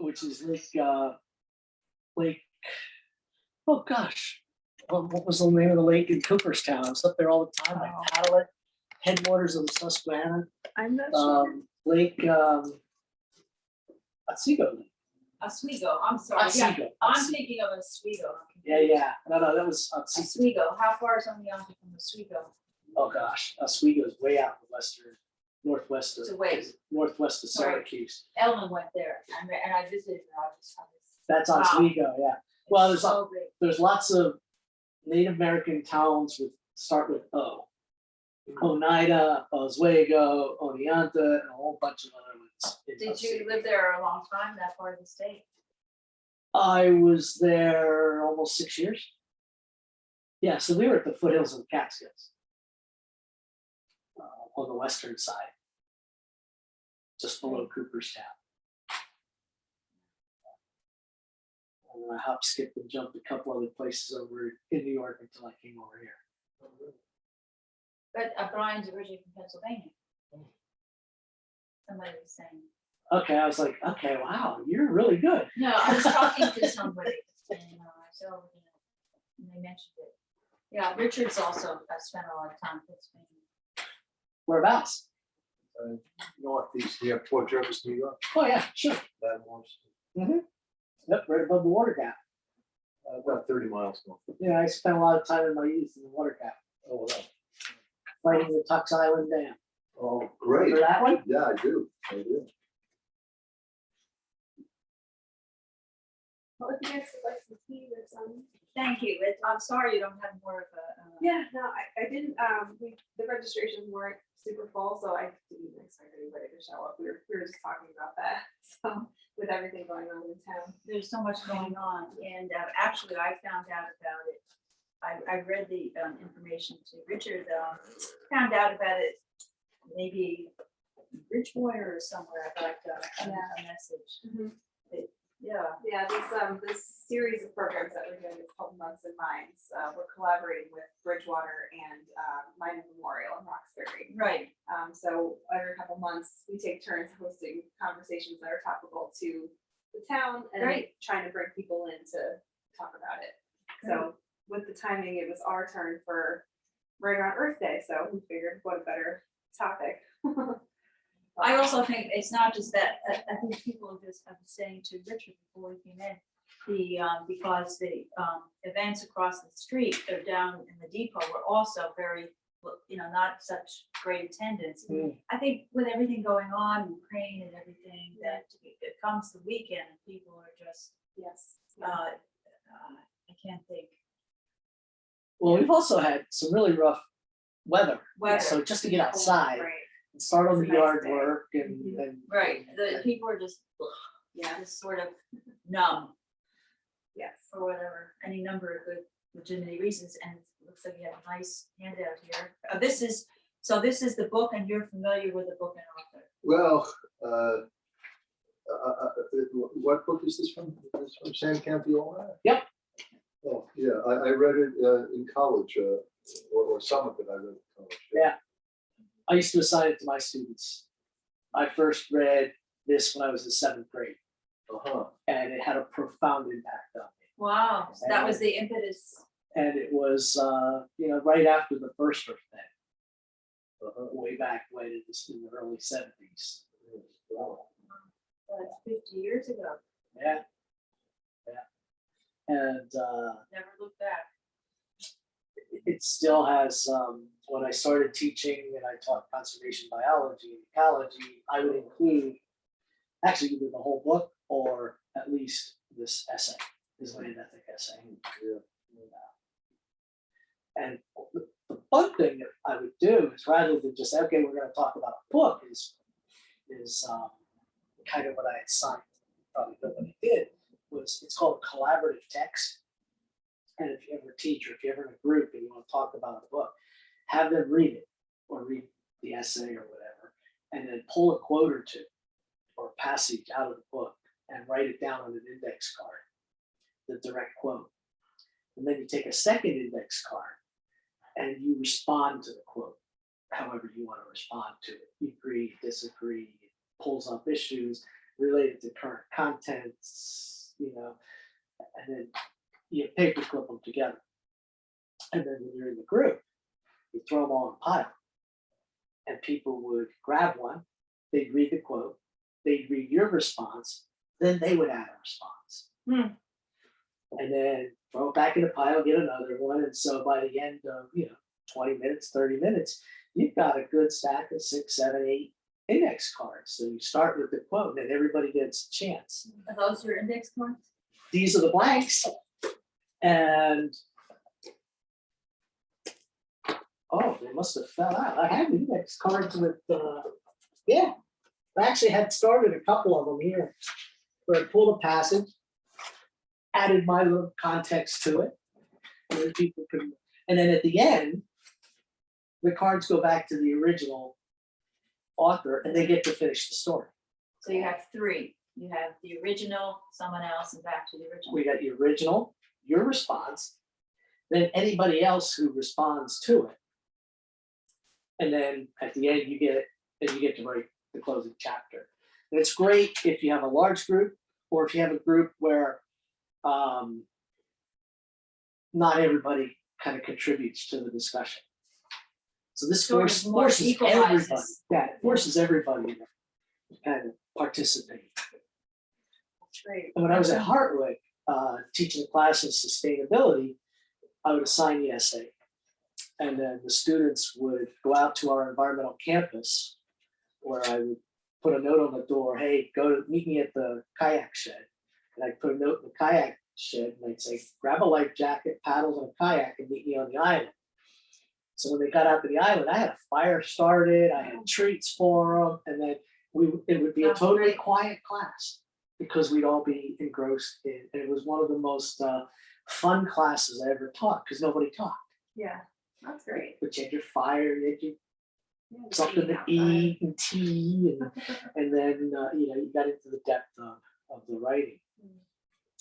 which is Lake. Oh gosh, what was the name of the lake in Cooperstown? I was up there all the time. I paddle it. Headwaters of the Susquehanna. I'm not sure. Lake Otsego. Oswego, I'm sorry. Yeah, Otsego. I'm thinking of Oswego. Yeah. No, that was Otsego. Oswego, how far is Oneonta from Oswego? Oh gosh, Oswego is way out in the northwest It's of a ways. northwest of Right. Syracuse. Ellen went there, and I visited her. That's Wow. Oswego, yeah. Well, It's so big. there's lots of Native American towns start with O. Oneida, Oswego, Oneonta, and a whole bunch of other ones. Did you live there a long time, that part of the state? I was there almost 6 years. Yeah, so we were at the foothills of the Catskills on the western side, just below Cooperstown. And I hop, skipped, and jumped a couple other places over in New York until I came over here. But Brian's originally from Pennsylvania. Somebody was saying. Okay, I was like, okay, wow, you're really good. No, I was talking to somebody, and so and they mentioned it. Yeah, Richard's also spent a lot of time in Pennsylvania. Whereabouts? Northeast, near Port Jervis, New York. Oh yeah, sure. Yep, right above the water gap. About 30 miles north. Yeah, I spent a lot of time in my youth in the water gap. Oh, wow. Fighting the Tux Island Dam. Oh, great. Remember that one? Yeah, I do. Well, if you guys would like some tea or something. Thank you. I'm sorry you don't have more of a. Yeah, no, I didn't, the registrations weren't super full, so I didn't expect anybody to show up. We were just talking about that, so, with everything going on in town. There's so much going on, and actually I found out about it. I read the information to Richard, found out about it maybe in Bridgewater or somewhere. I got a message. Yeah, this series of programs that we're doing is called Months and Minds. We're collaborating with Bridgewater and Mine Memorial in Roxbury. Right. So every couple months, we take turns hosting conversations that are topical to the town and trying to bring people in to talk about it. So with the timing, it was our turn for right around Earth Day. So we figured what a better topic. I also think it's not just that. I think people are just, I was saying to Richard before he came in, because the events across the street or down in the depot were also very, not such great attendance. I think with everything going on in Ukraine and everything, that it comes the weekend and people are just, I can't think. Well, we've also had some really rough weather. Weather. So just to get outside and start on the yard work and The people are just, just sort of numb. Yes. For whatever, any number of good legitimate reasons, and it looks like you have a nice handout here. This is the book, and you're familiar with the book and author. Well, what book is this from? This from Sam Campiola? Yep. Oh, yeah, I read it in college, or some of it I read in college. Yeah. I used to assign it to my students. I first read this when I was in 7th grade. And it had a profound impact on me. Wow, so that was the impetus. And it was, right after the first Earth Day, way back when it was in the early 70s. That's 50 years ago. Yeah. And Never looked back. it still has, when I started teaching and I taught conservation biology and ecology, I would include actually either the whole book or at least this essay, this land ethic essay. And the fun thing that I would do is rather than just say, okay, we're going to talk about a book, is kind of what I had signed. Probably nobody did. It's called collaborative text. And if you ever teach or if you're ever in a group and you want to talk about a book, have them read it or read the essay or whatever, and then pull a quote or two or a passage out of the book and write it down on an index card, the direct quote. And then you take a second index card and you respond to the quote, however you want to respond to it. You agree, disagree, it pulls up issues. related to current contents, you know, and then you paperclip them together. And then when you're in the group, you throw them all in a pile. And people would grab one, they'd read the quote, they'd read your response, then they would add a response. And then throw it back in the pile, get another one. And so by the end of, 20 minutes, 30 minutes, you've got a good stack of 6, 7, 8 index cards. So you start with the quote, and then everybody gets a chance. Are those your index cards? These are the blanks. And oh, they must have fell out. I had index cards with, I actually had started a couple of them here where I pulled a passage, added my little context to it. And then people could, and then at the end, the cards go back to the original author and they get to finish the story. So you have 3. You have the original, someone else, and back to the original. We got the original, your response, then anybody else who responds to it. And then at the end, you get it, and you get to write the closing chapter. And it's great if you have a large group, or if you have a group where not everybody kind of contributes to the discussion. So this Sort of more forces everybody, equalizes. it forces everybody to kind of participate. That's great. And when I was at Hartwick, teaching a class in sustainability, I would assign the essay. And then the students would go out to our environmental campus where I would put a note on the door, hey, go to meet me at the kayak shed. And I'd put a note in the kayak shed and I'd say, grab a life jacket, paddles, and a kayak and meet me on the island. So when they got out to the island, I had a fire started, I had treats for them, and then it would be a That's totally great. quiet class because we'd all be engrossed in, and it was one of the most fun classes I ever taught because nobody talked. Yeah, that's great. But you had your fire, you had your Yeah, just something being to outside. eat and tea, and then you got into the depth of the writing.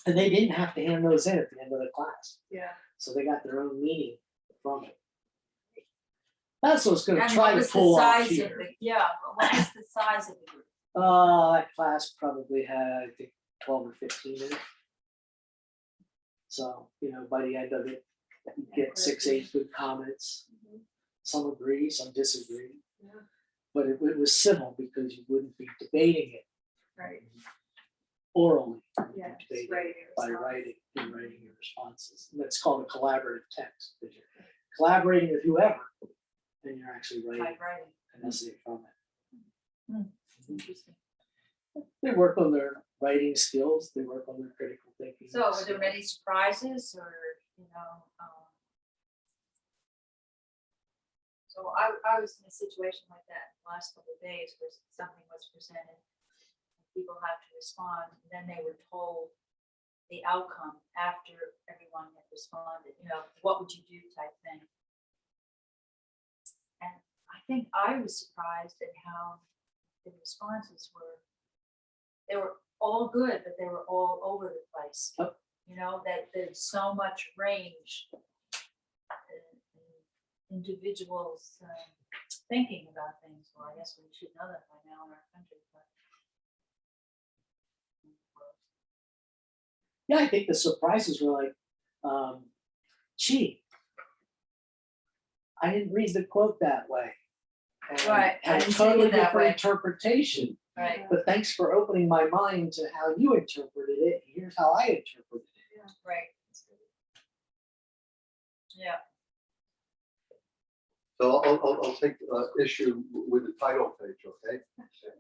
And they didn't have to hand those in at the end of the class, Yeah. so they got their own meaning from it. That's what I was going to And try what to was the pull off size of here. what was the size of the group? That class probably had, I think, 12 or 15 in it. So, by the end of it, you get 6, 8 good comments. Some agree, some disagree. Yeah. But it was civil because you wouldn't be debating it Right. orally. Yeah. You'd Just debate it writing your by response. writing your responses. And that's called a collaborative text. Because you're collaborating with whoever, and you're actually writing Typewriting. an essay from it. Interesting. They work on their writing skills. They work on their critical thinking. So were there many surprises or, so I was in a situation like that the last couple of days where something was presented. People have to respond, and then they were told the outcome after everyone had responded, what would you do type thing. And I think I was surprised at how the responses were, they were all good, but they were all over the place. Yep. That there's so much range in individuals thinking about things. Well, I guess we should know that by now in our country. But Yeah, I think the surprises were like, gee, I didn't read the quote that way. And Right, I had a didn't see it totally that different way. interpretation. right, But thanks for opening my mind to how you interpreted it. Here's how I interpreted it. right. Yeah. So I'll take issue with the title page, okay?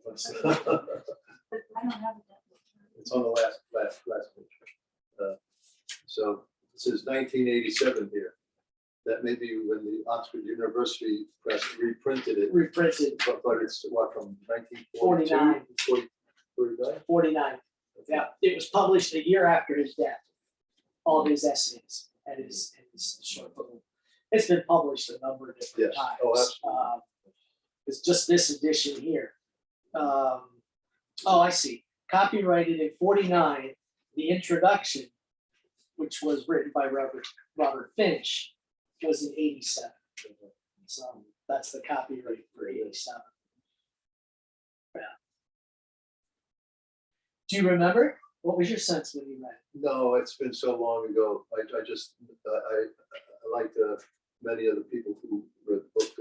Let's- I don't have it that way. It's on the last page. So it says 1987 here. That may be when the Oxford University Press reprinted it, Reprinted but it's what, from 1949? 49? 49. Yeah, it was published a year after his death. All his essays and his short book. It's been published a number of different Yes. times. Oh, absolutely. It's just this edition here. I see. Copyrighted in 49. The introduction, which was written by Robert Finch, was in 87. So that's the copyright for 87. Yeah. Do you remember? What was your sense when you read it? No, it's been so long ago. I just, I like many of the people who read the book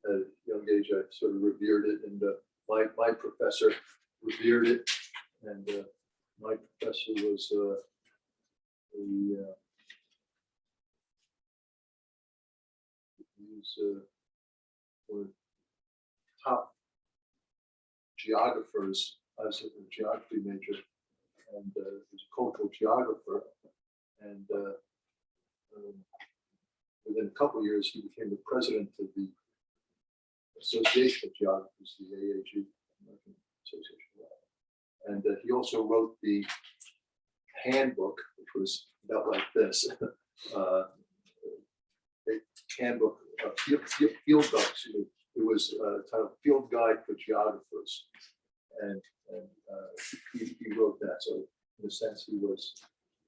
at a young age. I sort of revered it, and my professor revered it, and my professor was one of the top geographers. I was a geography major, and he was a cultural geographer. And within a couple of years, he became the president of the Association of Geographers, the AAG, American Association of Geographers. And he also wrote the handbook, which was about like this, a handbook, field guide, excuse me. It was titled Field Guide for Geographers. And he wrote that. So in a sense, he was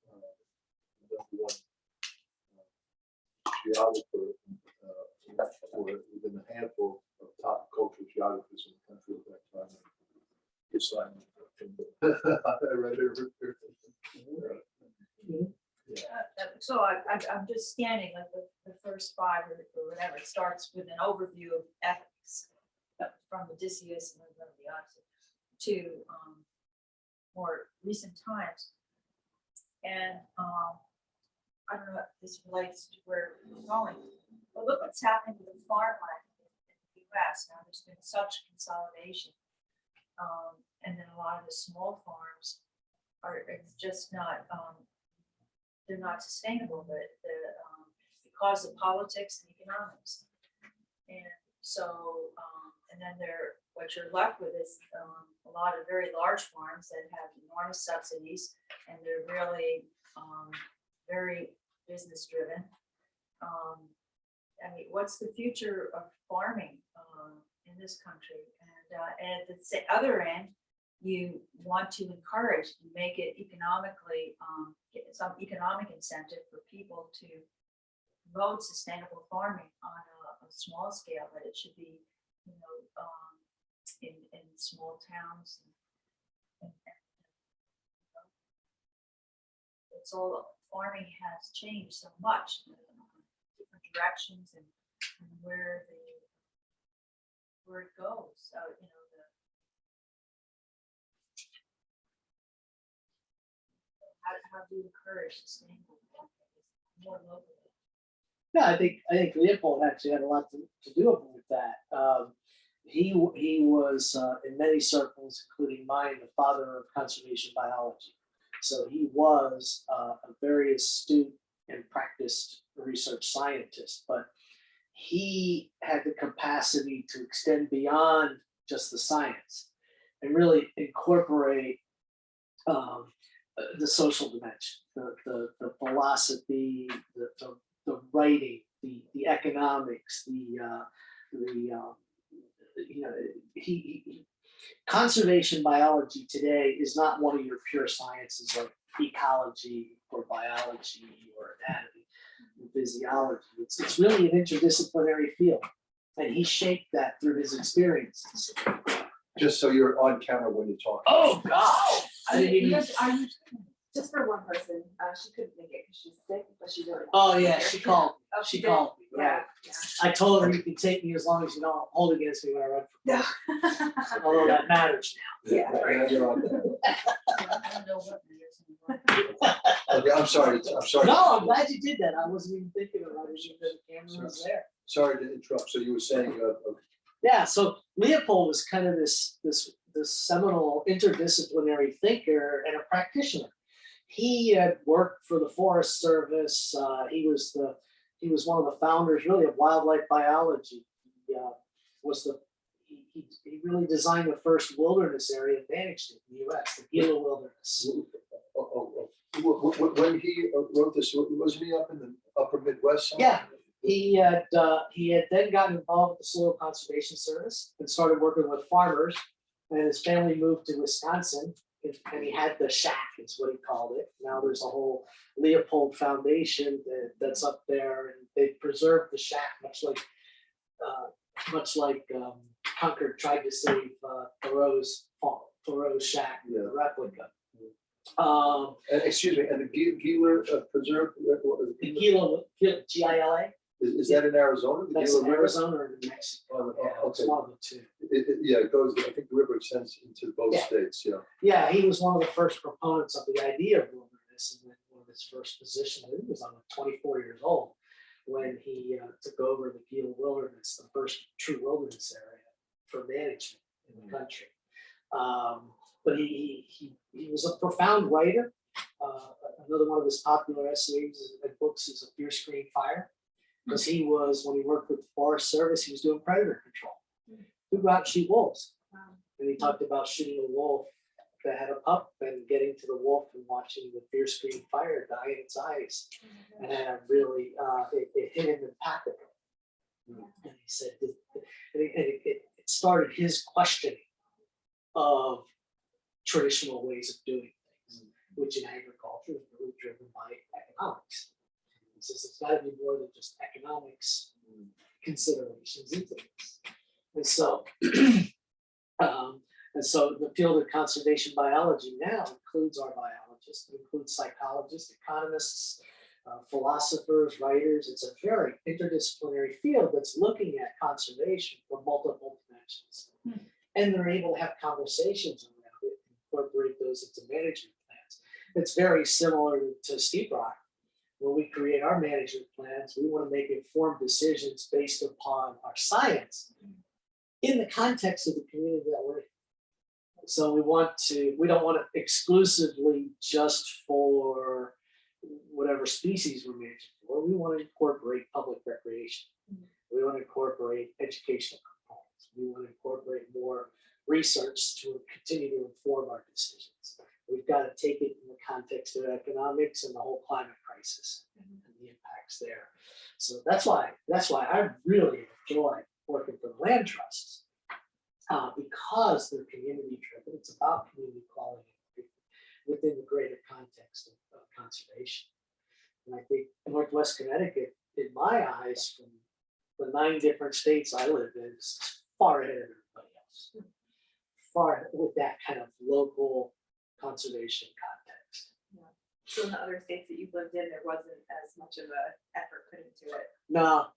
the number one geographer within a handful of top cultural geographers in the country at that time. Yes, I read it. So I'm just scanning like the first five or whatever. It starts with an overview of ethics from Odysseus and the Odyssey to more recent times. And I don't know if this relates to where we're going, but look what's happening with the farmland in the US. Now there's been such consolidation. And then a lot of the small farms are just not, they're not sustainable, but because of politics and economics. And so, and then what you're left with is a lot of very large farms that have enormous subsidies, and they're really very business driven. I mean, what's the future of farming in this country? And at the other end, you want to encourage, make it economically, get some economic incentive for people to promote sustainable farming on a small scale, but it should be, you know, in small towns. And, you know, it's all, farming has changed so much, different directions and where it goes. So, you know, how do you encourage sustainable farming more locally? Yeah, I think Leopold actually had a lot to do with that. He was in many circles, including mine, the father of conservation biology. So he was a very astute and practiced research scientist, but he had the capacity to extend beyond just the science and really incorporate the social dimension, the philosophy, the writing, the economics, you know, conservation biology today is not one of your pure sciences like ecology or biology or anatomy and physiology. It's really an interdisciplinary field, and he shaped that through his experiences. Just so you're on camera when you talk. Oh gosh, I didn't even. Just for one person, she couldn't make it because she's sick, but she really. Oh yeah, she called. Oh, She did? called me. Yeah, Right. yeah. I told her you can take me as long as you don't hold against me when I run for Yeah. president. Although that matters Yeah, Now right. you're on camera. I don't know what it is. Okay, I'm sorry. I'm sorry. No, I'm glad you did that. I wasn't even thinking about it. The camera was there. Sorry to interrupt. So you were saying, Yeah, so Leopold was kind of this seminal interdisciplinary thinker and a practitioner. He had worked for the Forest Service. He was one of the founders, really, of wildlife biology. He really designed the first wilderness area and managed it in the U.S., the Gila Wilderness. when he wrote this, wasn't he up in the upper Midwest somewhere? Yeah, he had then gotten involved with the Soil Conservation Service and started working with farmers. And his family moved to Wisconsin, and he had the shack, is what he called it. Now there's a whole Leopold Foundation that's up there, and they preserved the shack, much like Concord tried to save Thoreau's Thoreau shack, Yeah. the replica. And excuse me, and the Gila Preserve, The Gila, Gila, is that in Arizona? The that's Gila in River? Arizona or New Mexico. Oh, Yeah, it's okay. one of the two. Yeah, it goes, I think the river extends into both Yeah. states, yeah. Yeah, he was one of the first proponents of the idea of wilderness, and then one of his first positions, I think he was on 24 years old when he took over the Gila Wilderness, the first true wilderness area for management in the country. But he was a profound writer. Another one of his popular essays and books is A Fierce Green Fire, because he was, when he worked with the Forest Service, he was doing predator control. He'd go out and shoot wolves. And he talked about shooting a wolf that had a pup and getting to the wolf and watching the fierce green fire die in its eyes. And that really, it hit him impactfully. And he said, it started his questioning of traditional ways of doing things, which in agriculture is really driven by economics. He says it's got to be more than just economics considerations into this. And so, the field of conservation biology now includes our biologists, it includes psychologists, economists, philosophers, writers. It's a very interdisciplinary field that's looking at conservation from multiple dimensions. And they're able to have conversations around it, incorporate those into management plans. It's very similar to Steep Rock. When we create our management plans, we want to make informed decisions based upon our science in the context of the community that we're in. So we don't want it exclusively just for whatever species we're managing for. We want to incorporate public recreation. We want to incorporate educational components. We want to incorporate more research to continue to inform our decisions. We've got to take it in the context of economics and the whole climate crisis and the impacts there. So that's why I really enjoy working for the land trusts, because they're community driven. It's about community quality within the greater context of conservation. And I think Northwest Connecticut, in my eyes, from the 9 different states I live in, is far ahead of everybody else. Far with that kind of local conservation context. So in the other states that you've lived in, there wasn't as much of an effort put into it. No,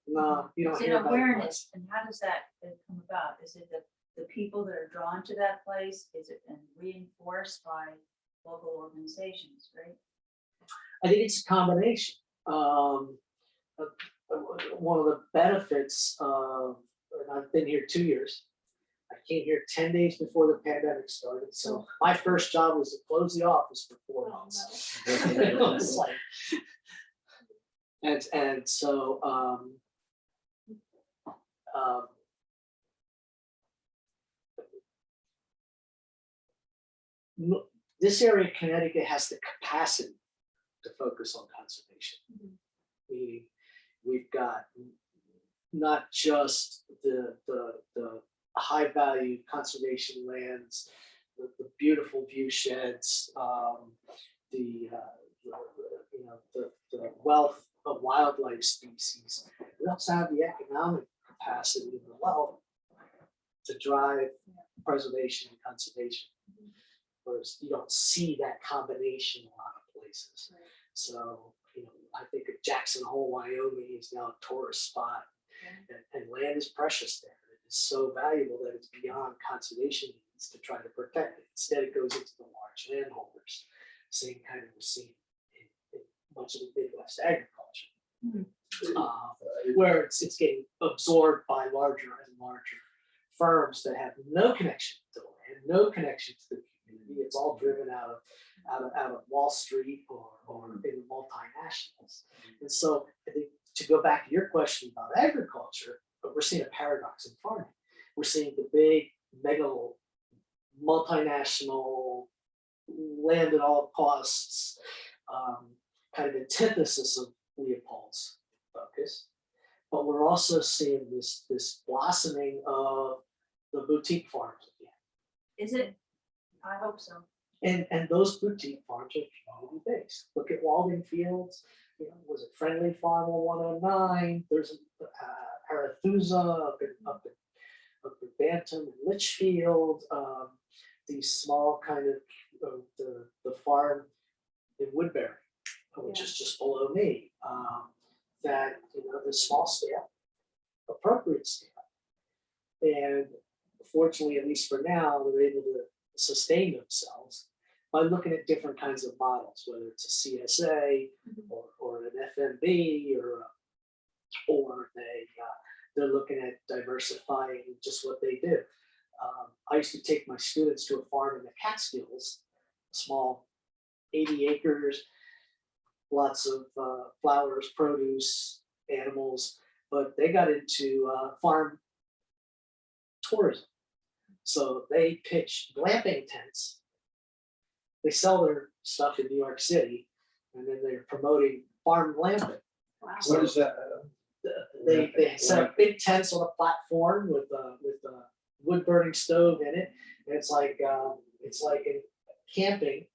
you don't It's hear an about it much. awareness, and how does that come about? Is it the people that are drawn to that place? Is it and reinforced by local organizations, right? I think it's a combination. One of the benefits of, and I've been here 2 years. I came here 10 days before the pandemic started. So my first job was to close the office for 4 months. It was like, and so this area of Connecticut has the capacity to focus on conservation. Meaning we've got not just the high value conservation lands, the beautiful view sheds, the wealth of wildlife species. We also have the economic capacity and the wealth to drive preservation and conservation. Whereas you don't see that combination in a lot of places. Right. So, I think of Jackson Hole, Wyoming is now a tourist spot, and land is precious there. It is so valuable that it's beyond conservation needs to try to protect it. Instead, it goes into the large landholders. Same kind of was seen in much of the Midwest agriculture, where it's getting absorbed by larger and larger firms that have no connection to the land, no connection to the community. It's all driven out of Wall Street or in the multinationals. And so I think to go back to your question about agriculture, but we're seeing a paradox in farming. We're seeing the big mega multinational land at all costs, kind of antithesis of Leopold's focus. But we're also seeing this blossoming of the boutique farms again. Is it? I hope so. And those boutique farms are community based. Look at Walden Fields. Was it Friendly Farm on 109? There's Arethusa up in Bantam and Litchfield. these small kind of, the farm in Woodbury, which is just below me, that, the small scale, appropriate scale. And fortunately, at least for now, they're able to sustain themselves by looking at different kinds of models, whether it's a CSA or an FMB or they're looking at diversifying just what they do. I used to take my students to a farm in the Catskills, small 80 acres, lots of flowers, produce, animals, but they got into farm tourism. So they pitch glamping tents. They sell their stuff in New York City, and then they're promoting farm glamping. Wow. What is that? They set up big tents on a platform with a wood burning stove in it, and it's like in camping,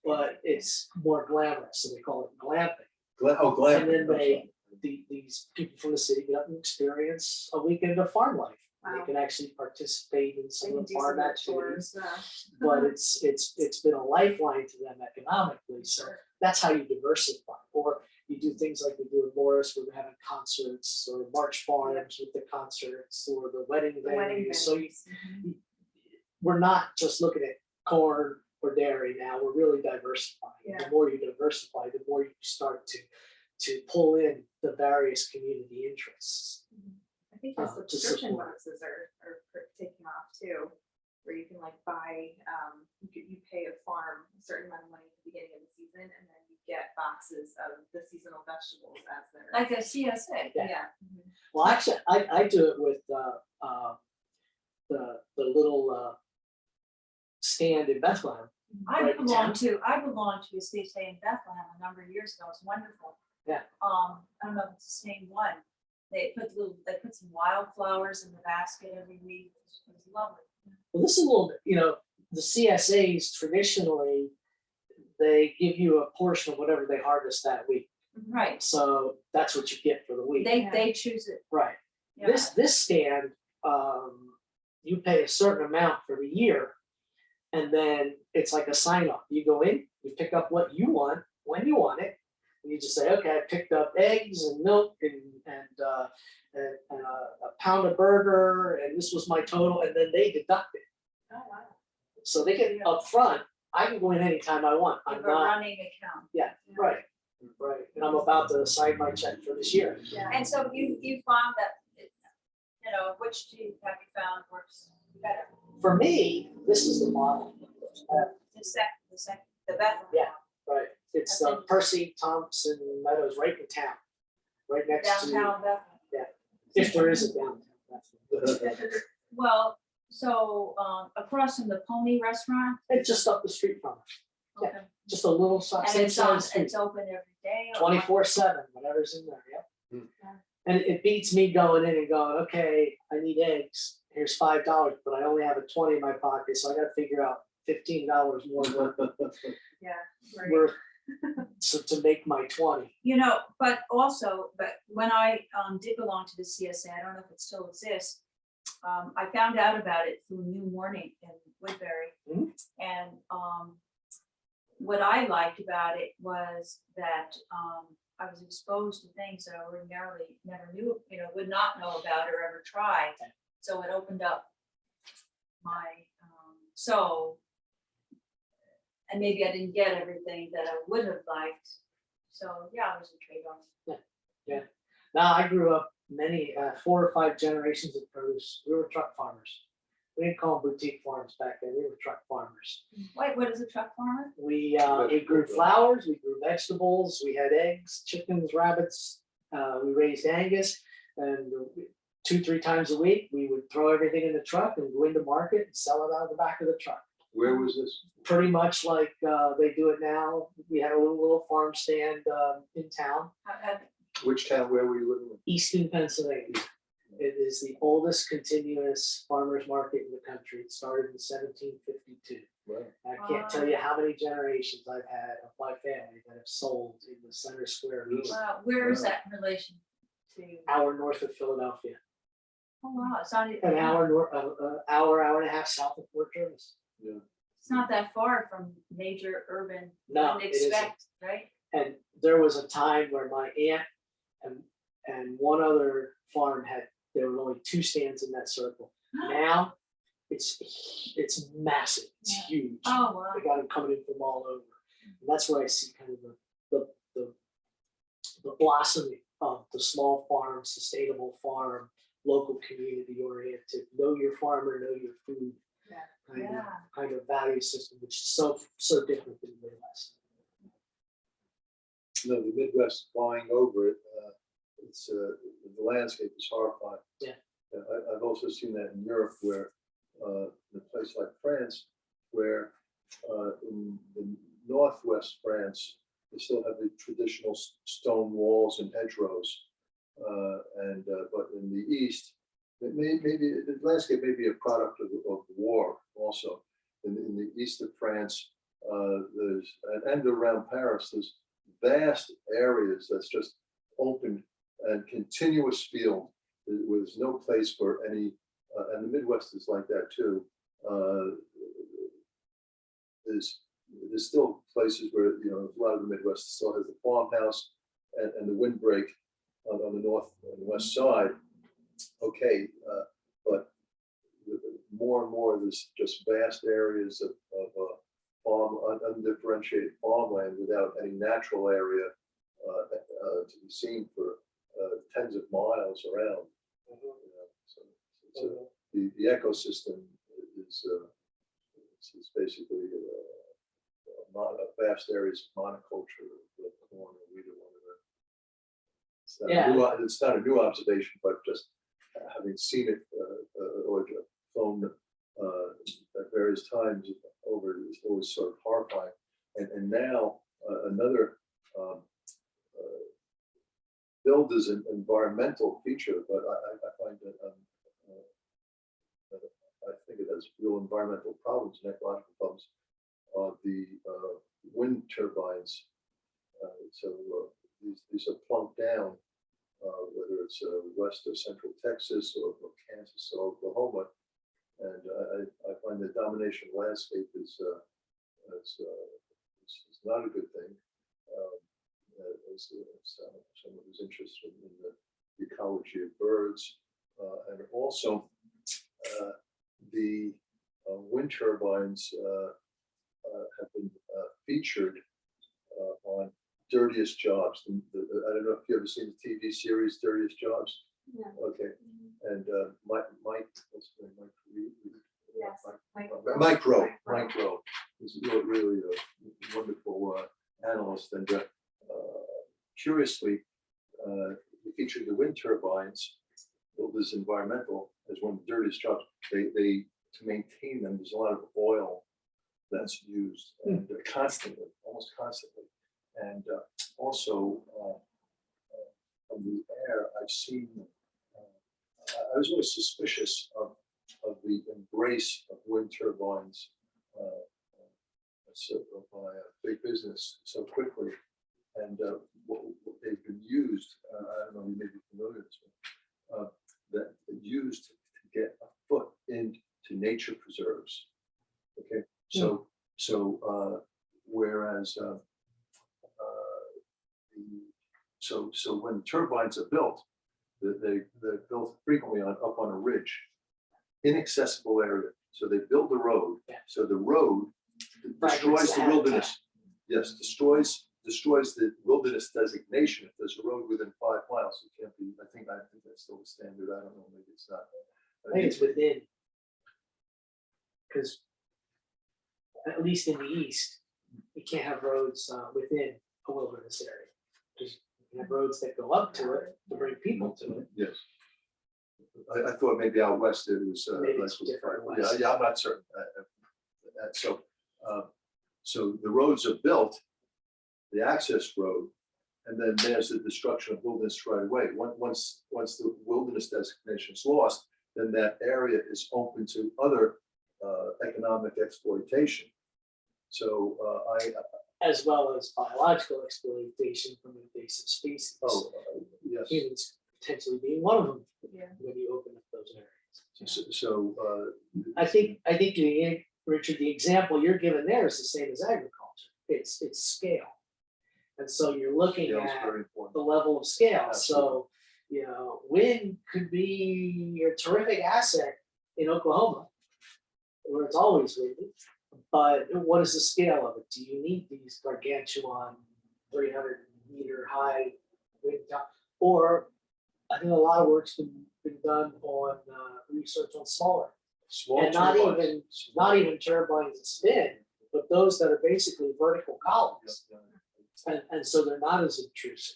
but it's more glamorous, so they call it glamping. Glamping. And then these people from the city get up and experience a weekend of farm life. Wow. They can actually participate in They some can of the do some farm of the activities, tours, but it's been a lifeline to them economically. So that's how you diversify. Or you do things like we do in Morris, where we're having concerts, or March Farms with the concerts, or the wedding the wedding venues. So venues. we're not just looking at corn or dairy now. We're really diversifying. Yeah. The more you diversify, the more you start to pull in the various community interests. I think the to subscription support. boxes are taking off too, where you can like buy, you pay a farm a certain amount of money at the beginning of the season, and then you get boxes of the seasonal vegetables as their. Like a CSA. Yeah. Well, actually, I do it with the little stand in Bethlehem. I Right in belong town. to a CSA in Bethlehem a number of years ago. It's wonderful. Yeah. I don't know if it's the same one. They put some wildflowers in the basket every week. It was lovely. Well, this is a little bit, the CSAs traditionally, they give you a portion of whatever they harvest that week. Right. So that's what you get for the week. They choose it. Right. Yeah. This stand, you pay a certain amount for the year, and then it's like a sign up. You go in, you pick up what you want when you want it, and you just say, okay, I picked up eggs and milk and a pound of burger, and this was my total, and then they deduct it. Oh, wow. So they get up front. I can go in anytime I want. You I'm have a not, running account. right. And I'm about to sign my check for this year. Yeah. And so you found that, which do you have you found works better? For me, this is the model. The Bethlehem. Yeah. Right. It's Percy Thompson Meadows right in town, right next to, Downtown Bethlehem. if there is a downtown. Well, so across from the Pony Restaurant. It's just up the street from it. Okay. Just a little side. And it's open every day. or what? 24/7, whatever's in there. Yep. Yeah. And it beats me going in and going, okay, I need eggs. Here's $5, but I only have a 20 in my pocket, so I got to figure out $15 more Yeah. Right. worth so to make my 20. But when I did belong to the CSA, I don't know if it still exists. I found out about it through New Morning in Woodbury. Mhm. And what I liked about it was that I was exposed to things that I ordinarily never knew, would not know about or ever try. So it opened up my, and maybe I didn't get everything that I would have liked. So yeah, it was a trade-off. Now, I grew up 4 or 5 generations of produce. We were truck farmers. We didn't call them boutique farms back then. We were truck farmers. Wait, what is a truck farmer? We grew flowers, we grew vegetables, we had eggs, chickens, rabbits. We raised Angus, and 2-3 times a week, we would throw everything in the truck and go into market and sell it out of the back of the truck. Where was this? Pretty much like they do it now. We had a little farm stand in town, Which town, where were you living? Easton, Pennsylvania. It is the oldest continuous farmers market in the country. It started in 1752. Wow. I can't tell you how many generations I've had of my family that have sold in the center square of Easton, Where is that in relation to? hour north of Philadelphia. Oh, wow, it's not even, An hour, hour and a half south of Fort Jervis. Yeah. it's not that far from major urban, No, wouldn't it isn't. expect, right? And there was a time where my aunt and one other farm there were only 2 stands in that circle. Now, it's massive, it's Yeah. huge. Oh, wow. They got them coming in from all over. And that's where I see kind of the blossoming of the small farm, sustainable farm, local community oriented, know your farmer, know your food. Yeah. Kind of value system, which is so different than the Midwest. No, the Midwest buying over it, the landscape is horrifying. Yeah. I've also seen that in Europe where, in a place like France, where in northwest France, they still have the traditional stone walls and hedgerows. But in the east, maybe the landscape may be a product of war also. In the east of France, and around Paris, there's vast areas that's just open and continuous field. There's no place for any, and the Midwest is like that too. There's still places where, a lot of the Midwest still has the farmhouse and the windbreak on the north and west side. Okay, but more and more there's just vast areas of farm, undifferentiated farmland without any natural area to be seen for tens of miles around. So the ecosystem is basically vast areas of monoculture, like corn or wheat or whatever. It's not a new observation, but just having seen it or flown at various times over, it's always sort of horrifying. And now another build is an environmental feature, but I find that I think it has real environmental problems and ecological problems. The wind turbines. These are plunked down, whether it's west of central Texas or Kansas or Oklahoma, and I find the domination landscape is not a good thing. As someone who's interested in the ecology of birds, and also the wind turbines have been featured on Dirtiest Jobs. I don't know if you've ever seen the TV series Dirtiest Jobs. Yeah. Okay, and Mike, what's his name? Mike Reed? Yes. Mike Rowe is really a wonderful analyst, and curiously, he featured the wind turbines, built as environmental, as one of the dirtiest jobs. They to maintain them, there's a lot of oil that's used and constantly, almost constantly, and also from the air, I've seen. I was always suspicious of the embrace of wind turbines by a big business so quickly, and what they've been used. I don't know, you may be familiar with this one. That used to get a foot into nature preserves. Okay, so whereas so when turbines are built, they're built frequently up on a ridge, inaccessible area. So they build the road. So the road destroys the wilderness. Yes, destroys the wilderness designation. If there's a road within 5 miles, it can't be. I think that's still the standard. I don't know. Maybe it's not. I think it's within, because at least in the east, you can't have roads within a wilderness area. Just you can have roads that go up to it to bring people to it. Yes. I thought maybe out west it was. Maybe it's different west. Yeah, I'm not certain. So the roads are built, the access road, and then there's the destruction of wilderness right away. Once the wilderness designation is lost, then that area is open to other economic exploitation. So As well as biological exploitation from invasive species. yes. Humans potentially being one of them Yeah. when you open up those areas. So, I think Richard, the example you're given there is the same as agriculture. It's scale. And so you're looking scale is at very important. the level of scale. Absolutely. So, you know, wind could be a terrific asset in Oklahoma, where it's always windy. But what is the scale of it? Do you need these gargantuan 300-meter high wind turbines? Or I think a lot of work's been done on research on smaller, Small and not turbines. even turbines that spin, but those that are basically vertical columns. And so they're not as intrusive.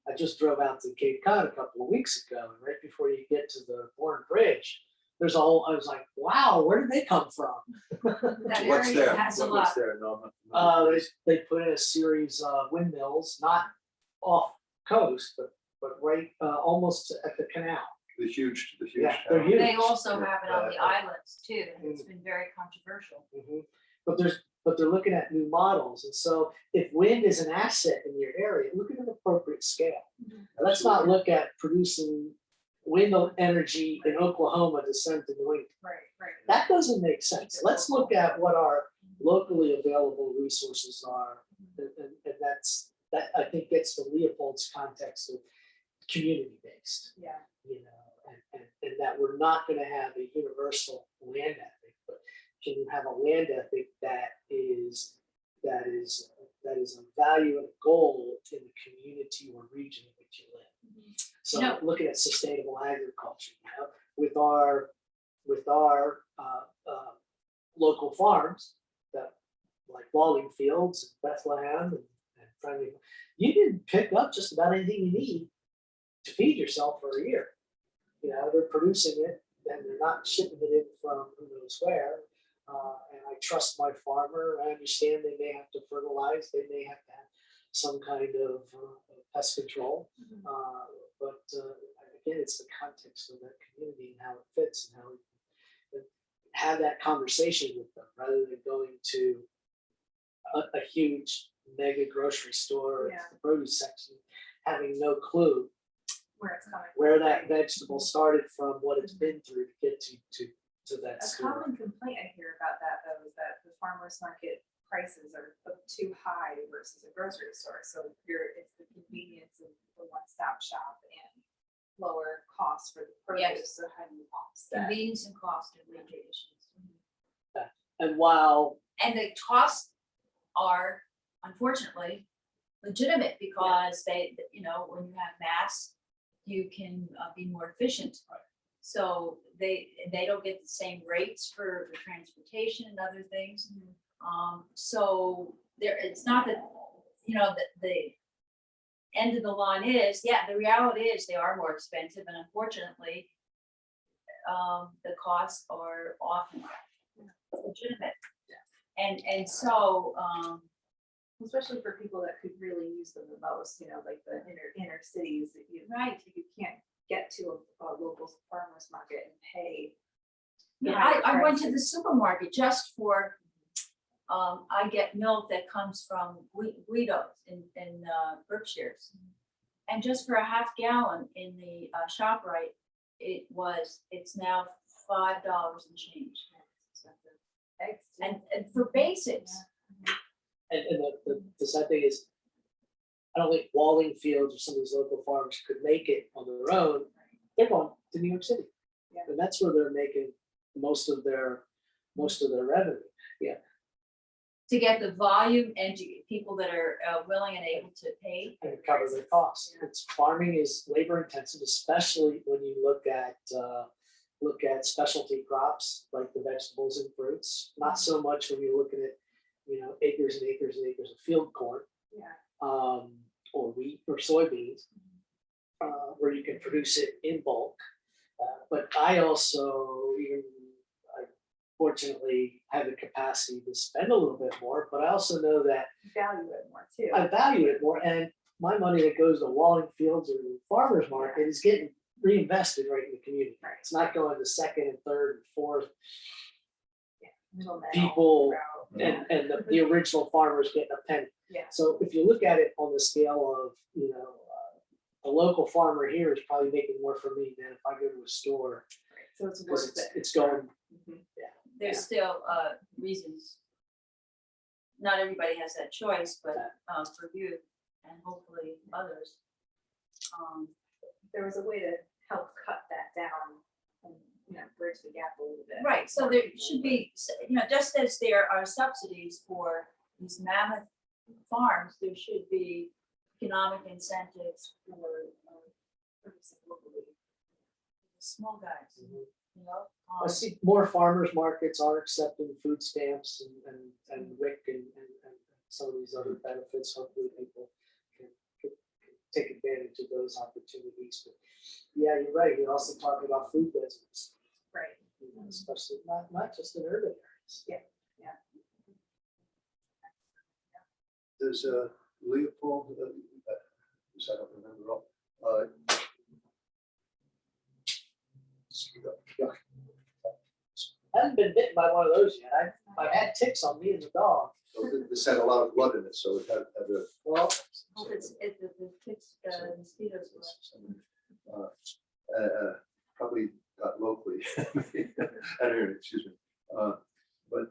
I just drove out to Cape Cod a couple of weeks ago, and right before you get to the Bourne Bridge, I was like, wow, where did they come from? That What's area there? has a What's lot. there? No, no. They put in a series of windmills, not off coast, but right almost at the canal. The huge. Yeah, they're huge. They also have it on the Yeah. islands too, and it's been very controversial. Mhm. But they're looking at new models, and so if wind is an asset in your area, look at an appropriate scale. Let's not look at producing wind energy in Oklahoma to send to New England. Right. That doesn't make sense. Let's look at what our locally available resources are, and that I think gets to Leopold's context of community based. Yeah. You know, and that we're not going to have a universal land ethic, but can you have a land ethic that is a value and a goal in the community or region in which you live? So You know- looking at sustainable agriculture, you know, with our local farms that like Walling Fields, Bethlehem, and Friendly, you can pick up just about anything you need to feed yourself for a year. You know, they're producing it and they're not shipping it in from who knows where. And I trust my farmer. I understand they may have to fertilize, they may have to have some kind of pest control. But again, it's the context of that community and how it fits and how we can have that conversation with them rather than going to a huge mega grocery store, Yeah. the produce section, having no clue Where it's coming. where that vegetable started from, what it's been through to get to that A store. common complaint I hear about that though is that the farmer's market prices are too high versus a grocery store. So it's the convenience of the one-stop shop and lower cost for the Yes. produce. So how do you offset? Convenience and cost are major issues. And while And the costs are unfortunately legitimate because they, you know, when you have mass, you can be more efficient. So they don't get the same rates for the transportation and other things. So there, it's not that, you know, the end of the line is, yeah, the reality is they are more expensive, and unfortunately, the costs are often legitimate. And so, Especially for people that could really use them the most, you know, like the inner cities that you can't get to a local farmer's market and pay. the yeah, higher I went to the prices. supermarket just for, I get milk that comes from Guido's in Berkshire's. And just for a half gallon in the ShopRite, it's now $5 and change. Eggs, too. And for basics, and the sad thing is, I don't think Walling Fields or some of these local farms could make it on their own. They're going to New York City, Yeah. and that's where they're making most of their revenue. to get the volume and to get people that are willing and able to pay. And cover their costs. It's farming is labor intensive, especially when you look at specialty crops like the vegetables and fruits. Not so much when you're looking at, you know, acres and acres and acres of field corn, Yeah. or wheat or soybeans, where you can produce it in bulk. But I also I fortunately have the capacity to spend a little bit more, but I also know that Value it more too. I value it more, and my money that goes to Walling Fields or the farmer's market is getting reinvested right in the community. Right. It's not going to second and third and fourth, Middleman people route. and the original farmers getting a penny. Yeah. So if you look at it on the scale of, you know, the local farmer here is probably making more for me than if I go to a store, So it's because worth it. it's going, Mhm. There's still reasons. Not everybody has that choice, but for you and hopefully others. There was a way to help cut that down and, bridge the gap a little bit. Right, so there should be, just as there are subsidies for these mammoth farms, there should be economic incentives for small guys, I see more farmers markets are accepting food stamps and WIC and some of these other benefits. Hopefully people can take advantage of those opportunities. But yeah, you're right. We're also talking about food business, Right. especially not just in urban areas. Yeah. There's Leopold, which I don't remember all. I haven't been bitten by one of those yet. I've had ticks on me and the dog. This had a lot of blood in it, so it had a. Well, Hope the ticks, mosquitoes. Probably got locally. Anyway, excuse me. But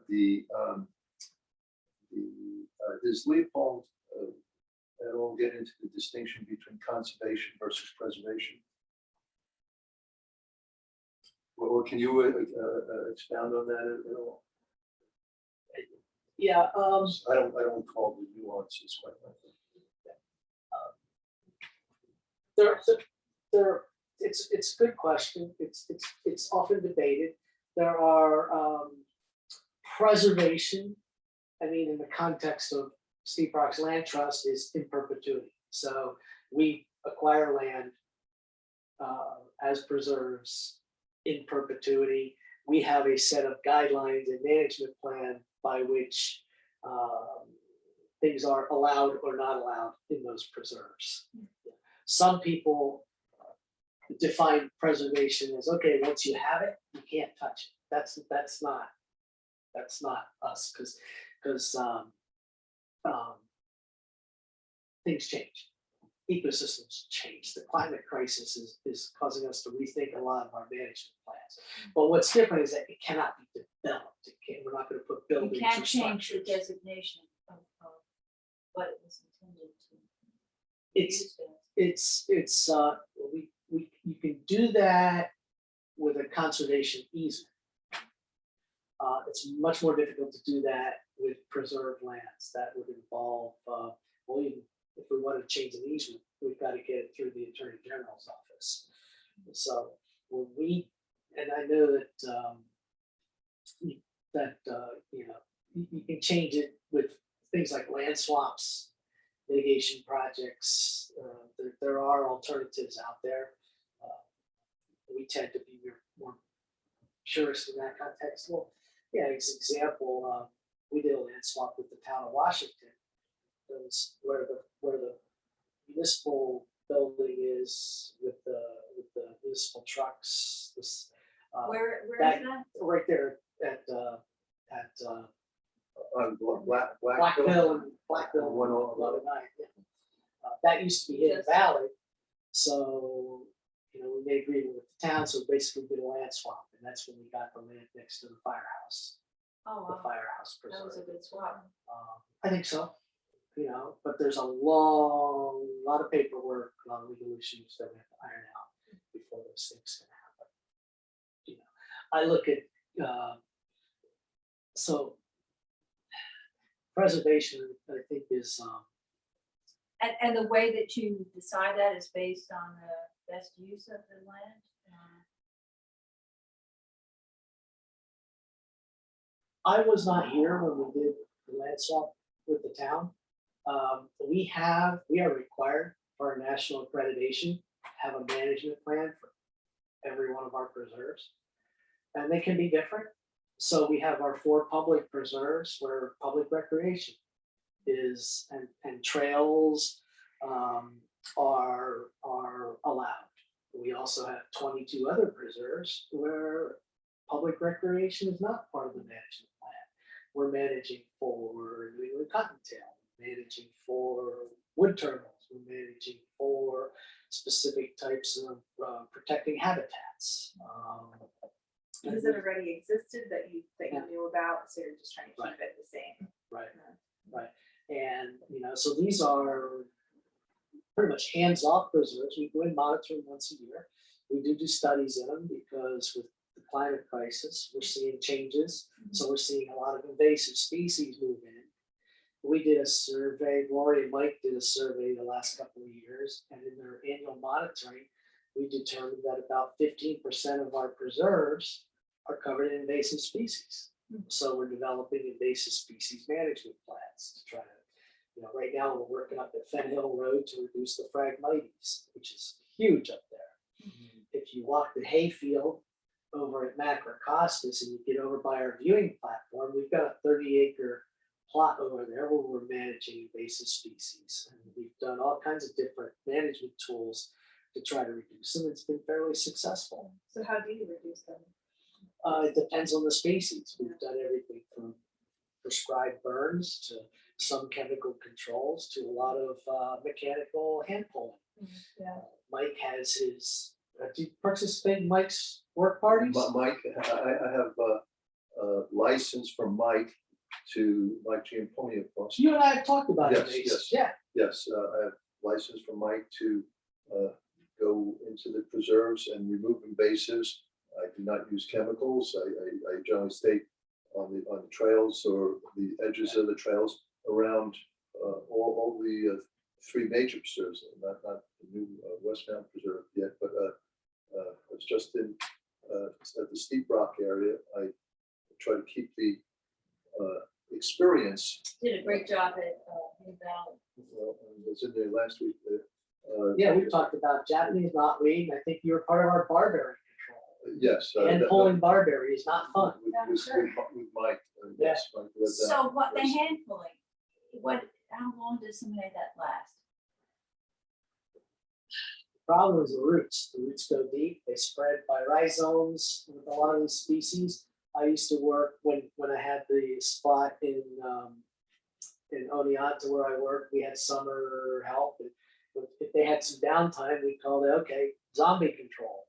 does Leopold at all get into the distinction between conservation versus preservation? Or can you expound on that at all? yeah. I don't call the nuances quite frankly. It's a good question. It's often debated. There are preservation. I mean, in the context of Steep Rocks Land Trust, is in perpetuity. So we acquire land as preserves in perpetuity. We have a set of guidelines and management plan by which things are allowed or not allowed in those preserves. Some people define preservation as, okay, once you have it, you can't touch it. That's not us, because things change. Ecosystems change. The climate crisis is causing us to rethink a lot of our management plans. But what's different is that it cannot be developed. We're not going to put You buildings can't or change the structures. designation of what it was intended to. It's use as. you can do that with a conservation easement. It's much more difficult to do that with preserved lands. That would involve, well, even if we want to change an easement, we've got to get it through the Attorney General's office. So when and I know that you can change it with things like land swaps, mitigation projects. There are alternatives out there. We tend to be more purist in that context. Well, yeah, as an example, we did a land swap with the town of Washington. It was where the municipal building is with the municipal trucks. Where is that- that? Right there at On Blackville and Blackville 109. 109. Yeah. That used to be Hidden Yes. Valley. So, we made agreement with the town, so basically did a land swap, and that's when we got the land next to the firehouse, Oh, the wow, firehouse that was a preserve. good swap. I think so, but there's a lot of paperwork, a lot of legal issues that we have to iron out before those things can happen. I look at, so preservation, I think is, And the way that you decide that is based on the best use of the land? I was not here when we did the land swap with the town. We are required for our national accreditation, have a management plan for every one of our preserves. And they can be different. So we have our 4 public preserves where public recreation is, and trails are allowed. We also have 22 other preserves where public recreation is not part of the management plan. We're managing for New England cottontail, managing for wood turtles, we're managing for specific types of protecting habitats. Has it already existed that you knew about, so you're just trying to keep Right. it the same? Right, right. And, so these are pretty much hands-off preserves. We go and monitor them once a year. We do studies in them because with the climate crisis, we're seeing changes. So we're seeing a lot of invasive species move in. We did a survey, Rory and Mike did a survey the last couple of years, and in their annual monitoring, we determined that about 15% of our preserves are covered in invasive species. So we're developing invasive species management plans to try to, right now we're working up at Fen Hill Road to reduce the Phragmites, which is huge up there. If you walk the hayfield over at Macrocostas and you get over by our viewing platform, we've got a 30-acre plot over there where we're managing invasive species. And we've done all kinds of different management tools to try to reduce them. It's been fairly successful. So how do you reduce them? It depends on the species. We've done everything from prescribed burns to some chemical controls to a lot of mechanical hand pulling. Yeah. Mike has his, do you participate in Mike's work parties? Mike, I have a license from Mike to Mike Giamponi, of course. You and I have talked about it. Yes, yes. Yeah. Yes, I have license from Mike to go into the preserves and remove invasives. I do not use chemicals. I generally stay on the trails or the edges of the trails around all the three major preserves, not the new West Mountain Preserve yet, but it's just in at the Steep Rock area. I try to keep the experience. Did a great job at New Valley. Well, I was in there last week. Yeah, we talked about Japanese knotweed, and I think you were part of our barberry control. Yes. And pulling barberry is not fun. With Mike. Yes, Mike led that. So what the Yes. hand pulling, how long does something like that last? Problem is the roots. The roots go deep. They spread by rhizomes with a lot of these species. I used to work when I had the spot in Oneonta where I worked. We had summer help. And if they had some downtime, we called it, okay, zombie control.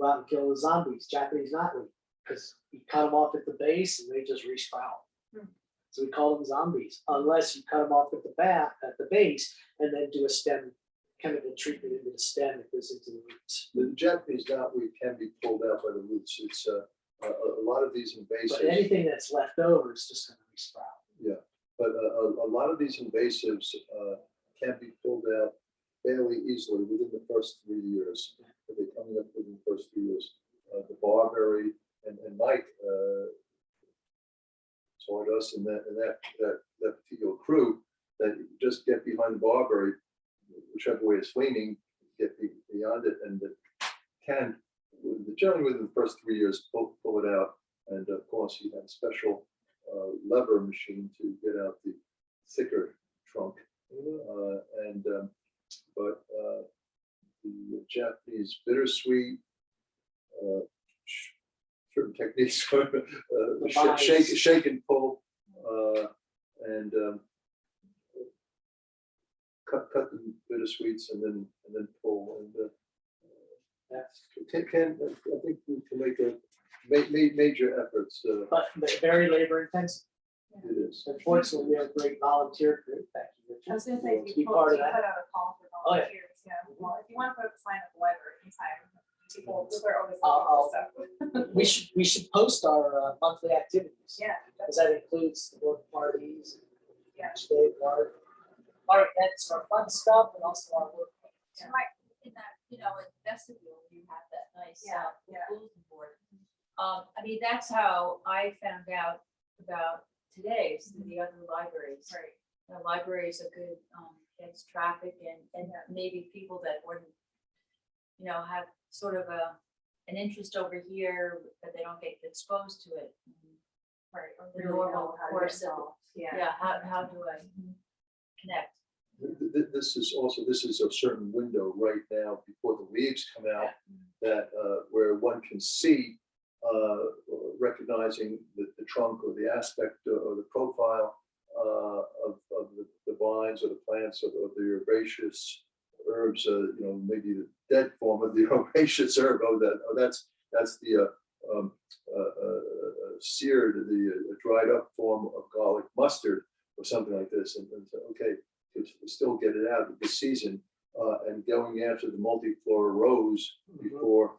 Go out and kill the zombies, Japanese knotweed, because you cut them off at the base and they just resprout. So we call them zombies, unless you cut them off at the base, and then do a stem chemical treatment into the stem that goes into the roots. The Japanese knotweed can be pulled out by the roots. It's a lot of these invasives. But anything that's left over is just going to resprout. Yeah, but a lot of these invasives can be pulled out fairly easily within the first 3 years. They're coming up within the first 3 years. The barberry and Mike taught us in that particular crew that you just get behind the barberry, whichever way it's leaning, get beyond it, and it can generally within the first 3 years pull it out. And of course, you have a special lever machine to get out the thicker trunk. But the Japanese bittersweet, certain techniques, shake and pull, and cut the bittersweets and then pull. And I think we can make major efforts. But very labor intensive. It is. Unfortunately, we have a great volunteer group. Thank you, I was Richard. gonna say, To if be you part put of that. out a call for Oh, yeah. volunteers, well, if you want to put up a sign at the library anytime, people are always I'll- looking for stuff. We should post our monthly activities. Yeah, Because that includes the work parties, Yeah. each day part, our events, our fun stuff, and also our work. So right in that, in vestibule, you have that nice Yeah, yeah. bulletin board. I mean, that's how I found out about today's the other libraries. Right. The libraries are good, against traffic and maybe people that wouldn't, have sort of an interest over here, but they don't get exposed to it. Right. Or The really normal know how to course get of- involved. Yeah. Yeah, how do I connect? This is a certain window right now before the leaves come out that where one can see recognizing the trunk or the aspect or the profile of the vines or the plants or the herbaceous herbs, maybe the dead form of the herbaceous herb. That's the seared, the dried up form of garlic mustard or something like this. And so, okay, to still get it out of the season, and going after the multiflora rose before.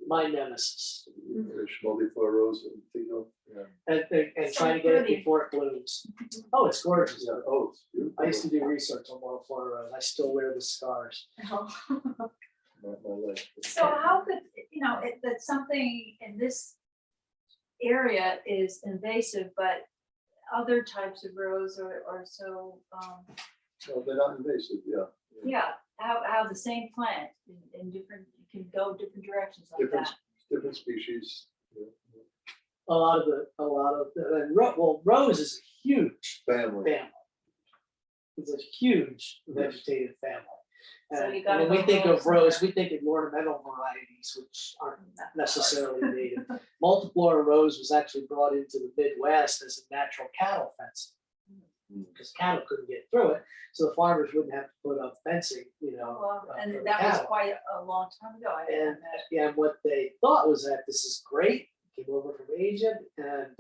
My nemesis. Multiflora rose, yeah. And So trying to get it pretty. before it blooms. Oh, it's gorgeous. Yeah, oh, it's beautiful. I used to do research on wildflower rose. I still wear the scars. My life. So how could, that something in this area is invasive, but other types of rose are so, No, they're not invasive, yeah. yeah, how the same plant in different, you can go different directions like Different, that. different species. Yeah. A lot of and rose is a huge Family. family. It's a huge vegetative family. So And you gotta when we go think of rose rose, we think of ornamental varieties, which aren't necessarily native. Multiflora rose was actually brought into the Midwest as a natural cattle fencing, because cattle couldn't get through it, so the farmers wouldn't have to put up fencing, Well, for and the that was cattle. quite a long time ago. I And, imagine. what they thought was that this is great, came over from Asia, and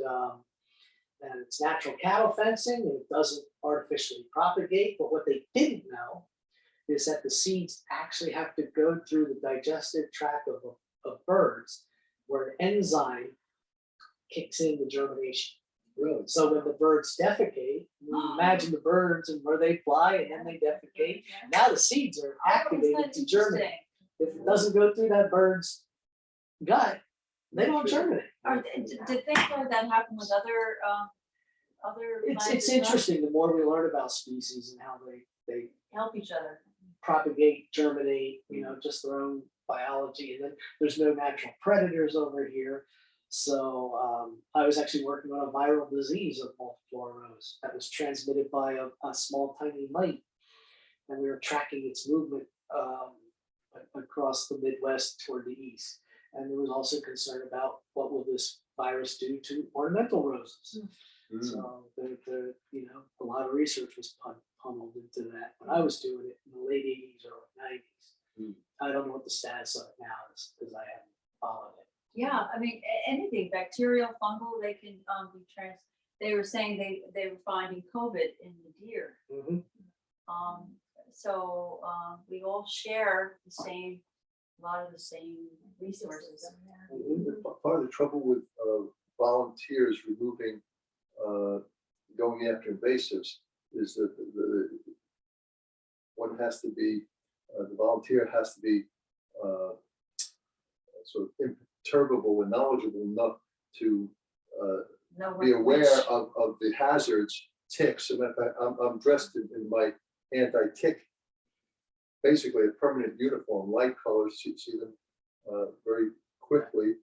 it's natural cattle fencing, and it doesn't artificially propagate, but what they didn't know is that the seeds actually have to go through the digestive tract of birds, where an enzyme kicks in the germination. Really? So when the birds defecate, you imagine the birds and where they fly, and then they defecate. Now the seeds are Oh, isn't activated that to germinate. interesting? If it doesn't go through that bird's gut, they don't germinate. Did things like that happen with other plants It's as well? interesting, the more we learn about species and how they Help each other. propagate, germinate, just their own biology. And then there's no natural predators over here. So I was actually working on a viral disease of multiflora rose that was transmitted by a small tiny mite. And we were tracking its movement across the Midwest toward the east. And there was also concern about what will this virus do to ornamental roses. So a lot of research was pummeled into that when I was doing it in the late 80s, early 90s. I don't know what the status of it now is because I haven't followed it. Yeah, I mean, anything, bacterial, fungal, they can be they were saying they were finding COVID in the deer. So we all share a lot of the same resources. Part of the trouble with volunteers removing, going after invasives is that one has to be, the volunteer has to be sort of imperturbable and knowledgeable enough to be aware of the hazards, ticks. And I'm dressed in my anti-tick, basically a permanent uniform, light colors, you see them very quickly.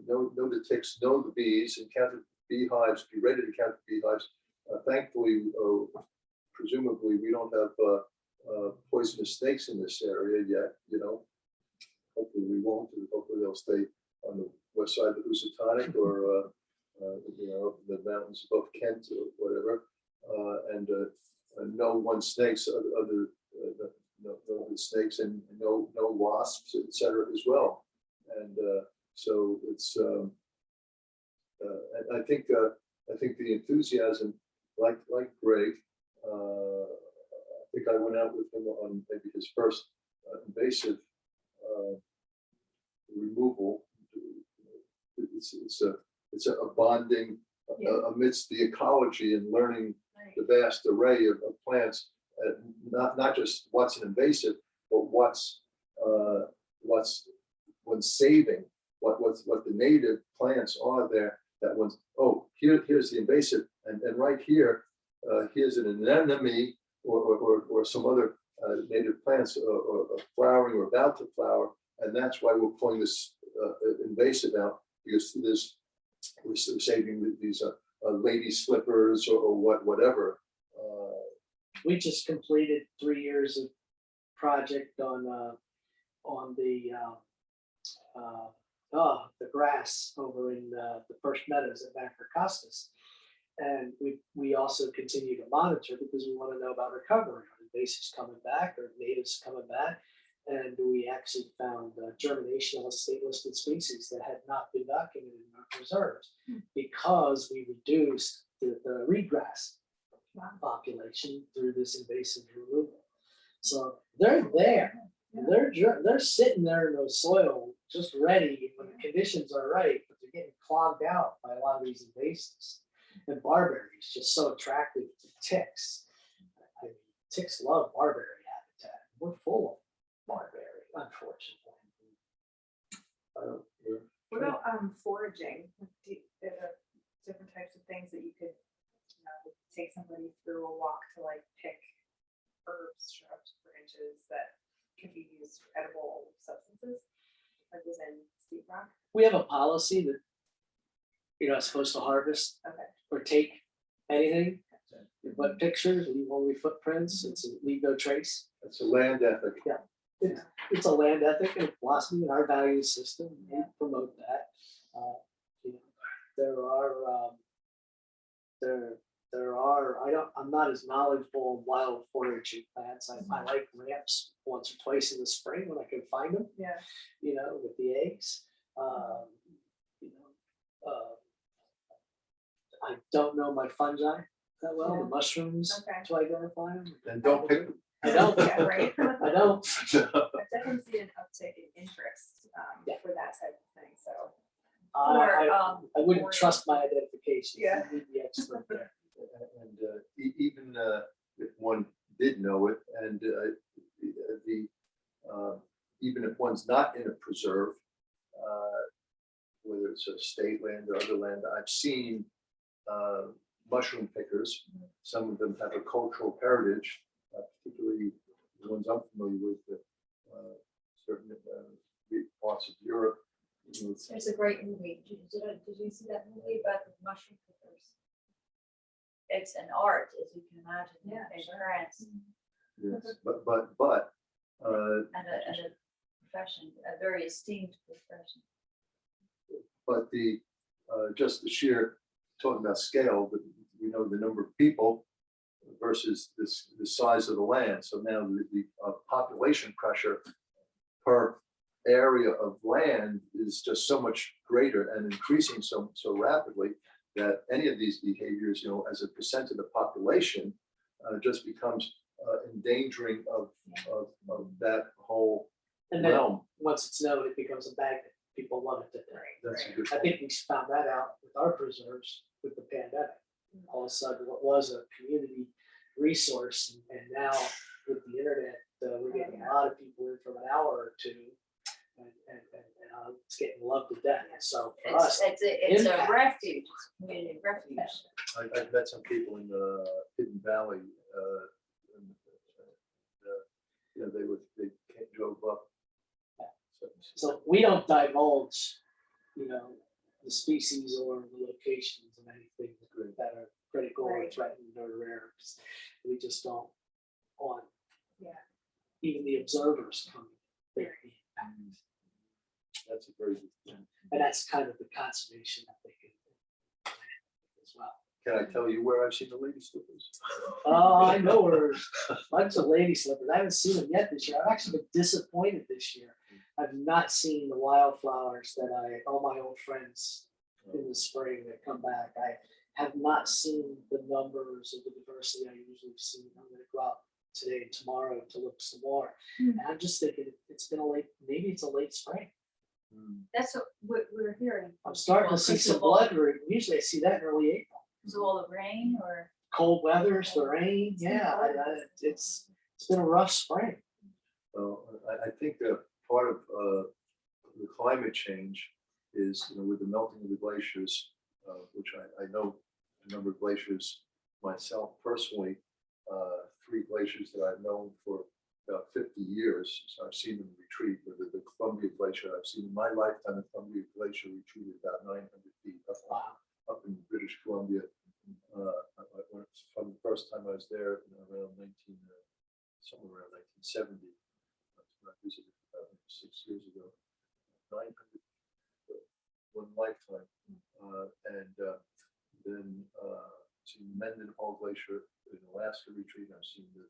Know the ticks, know the bees, encounter beehives, be ready to count the beehives. Thankfully, presumably, we don't have poisonous snakes in this area yet. Hopefully we won't. Hopefully they'll stay on the west side of the Housatonic or the mountains above Kent or whatever. And no one snakes other no snakes and no wasps, etc. as well. And so it's and I think the enthusiasm, like Greg, I think I went out with him on maybe his first invasive removal. It's a bonding amidst the ecology and learning the vast array of plants, not just what's an invasive, but what's saving, what the native plants are there. That one's, here's the invasive, and right here, here's an anemone or some other native plants or flowering or about to flower, and that's why we're pulling this invasive out, because we're saving these lady slippers or whatever. We just completed 3 years of project on the grass over in the First Meadows at Backer Costas. And we also continue to monitor because we want to know about recovery. Are invasives coming back or natives coming back? And we actually found germination of a state listed species that had not been documented in our reserves because we reduced the reedgrass population through this invasive removal. So they're there. They're sitting there in the soil just ready when the conditions are right, but they're getting clogged out by a lot of these invasives. And barberry is just so attractive to ticks. I mean, ticks love barberry habitat. We're full of barberry, unfortunately. What about foraging? Are there different types of things that you could, take somebody through a walk to like pick herbs, shrubs, branches that can be used for edible substances, like was in Steep Rock? We have a policy that you're not supposed to harvest or take anything, but pictures, leave only footprints. It's a leave no trace. It's a land ethic. It's a land ethic and philosophy in our value system. We promote that. I'm not as knowledgeable in wild foraging plants. I like ramps once or twice in the spring when I can find them. With the eggs. I don't know my fungi that well, the mushrooms to identify them. And don't pick them. I don't. Yeah, right. I don't. I've definitely seen an uptick in interest for that type of thing. So I wouldn't trust my identification. Yeah. You'd be the expert there. And even if one did know it, and even if one's not in a preserve, whether it's a state land or other land, I've seen mushroom pickers. Some of them have a cultural heritage, particularly the ones I'm familiar with, certain parts of Europe. There's a great movie. Did you see that movie about the mushroom pickers? It's an art, as you can imagine, in France. Yes, but And a profession, a very esteemed profession. but the just the sheer talking about scale, but we know the number of people versus the size of the land. So now the population pressure per area of land is just so much greater and increasing so rapidly that any of these behaviors, as a percent of the population, just becomes endangering of that whole And then realm. once it's known, it becomes a magnet. People love it. That's a good I think we found that out with our preserves with the pandemic. All of a sudden, what was a community resource, and now with the internet, we're getting a lot of people in from an hour or two, and it's getting loved to death. So for us, It's a impact. refuge, community refuge. I've met some people in the Hidden Valley. They drove up. So we don't divulge, the species or the locations of anything that are critical or Right. threatened or rare. We just don't want. Yeah. Even the observers coming. That's a very good thing. And that's kind of the conservation that they can as well. Can I tell you where I've seen the lady slippers? Oh, I know where a bunch of lady slippers. I haven't seen them yet this year. I've actually been disappointed this year. I've not seen the wildflowers that all my old friends in the spring that come back. I have not seen the numbers of the diversity I usually see. I'm going to go out today and tomorrow to look some more. And I'm just thinking maybe it's a late spring. That's what we're hearing. I'm starting to see some blood. Usually I see that in early April. Is it all the rain or? Cold weathers, the rain. Yeah, it's been a rough spring. Well, I think that part of the climate change is, with the melting of the glaciers, which I know a number of glaciers myself personally, 3 glaciers that I've known for about 50 years. So I've seen them retreat. With the Columbia Glacier, I've seen in my lifetime the Columbia Glacier retreated about 900 feet up in British Columbia. From the first time I was there around somewhere around 1970. I visited about 6 years ago. 900 one lifetime, and then seen the Mendenhall Glacier in Alaska retreat. I've seen the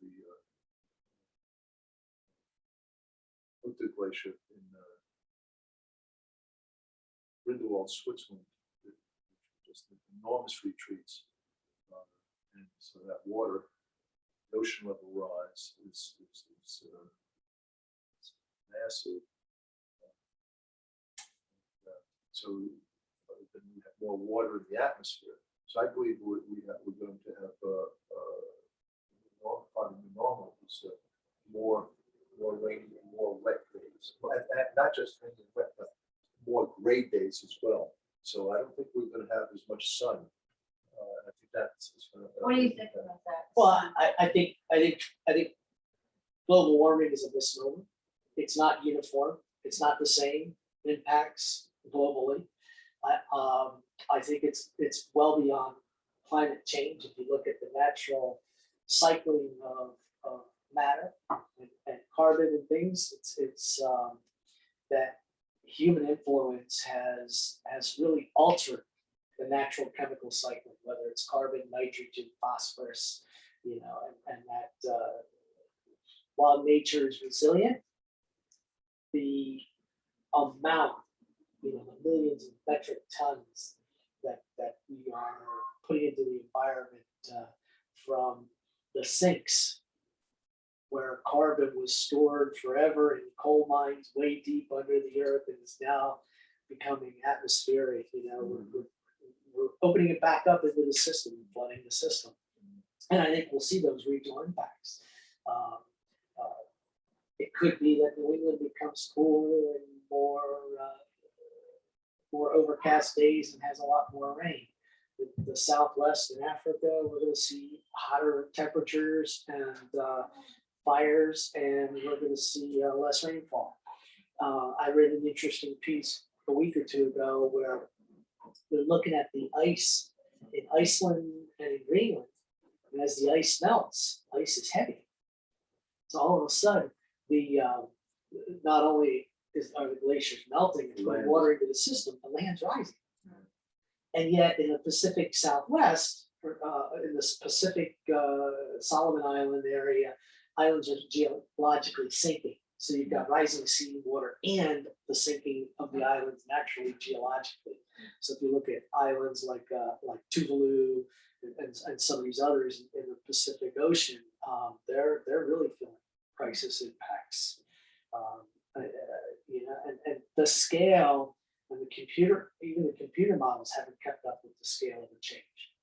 Utah Glacier in Grindelwald, Switzerland. Just enormous retreats. And so that water, the ocean level rise is massive. So then we have more water in the atmosphere. So I believe we're going to have part of the normal is more rainy and more wet days. And not just rainy and wet, but more gray days as well. So I don't think we're going to have as much sun. I think that's. What do you think about that? Well, I think global warming is a misnomer. It's not uniform. It's not the same impacts globally. I think it's well beyond climate change. If you look at the natural cycling of matter and carbon and things, it's that human influence has really altered the natural chemical cycle, whether it's carbon, nitrogen, phosphorus, and that while nature is resilient, the amount, the millions of metric tons that we are putting into the environment from the sinks where carbon was stored forever in coal mines way deep under the earth and is now becoming atmospheric. We're opening it back up into the system and flooding the system. And I think we'll see those regional impacts. It could be that New England becomes cooler and more overcast days and has a lot more rain. The Southwest in Africa, we're going to see hotter temperatures and fires, and we're going to see less rainfall. I read an interesting piece a week or two ago where they're looking at the ice in Iceland and in Greenland. And as the ice melts, ice is heavy. So all of a sudden, not only are the glaciers melting and putting water into the system, the land's rising. And yet in the Pacific Southwest, in the Pacific Solomon Island area, islands are geologically sinking. So you've got rising sea water and the sinking of the islands naturally geologically. So if you look at islands like Tuvalu and some of these others in the Pacific Ocean, they're really feeling crisis impacts. And the scale and even the computer models haven't kept up with the scale of the change.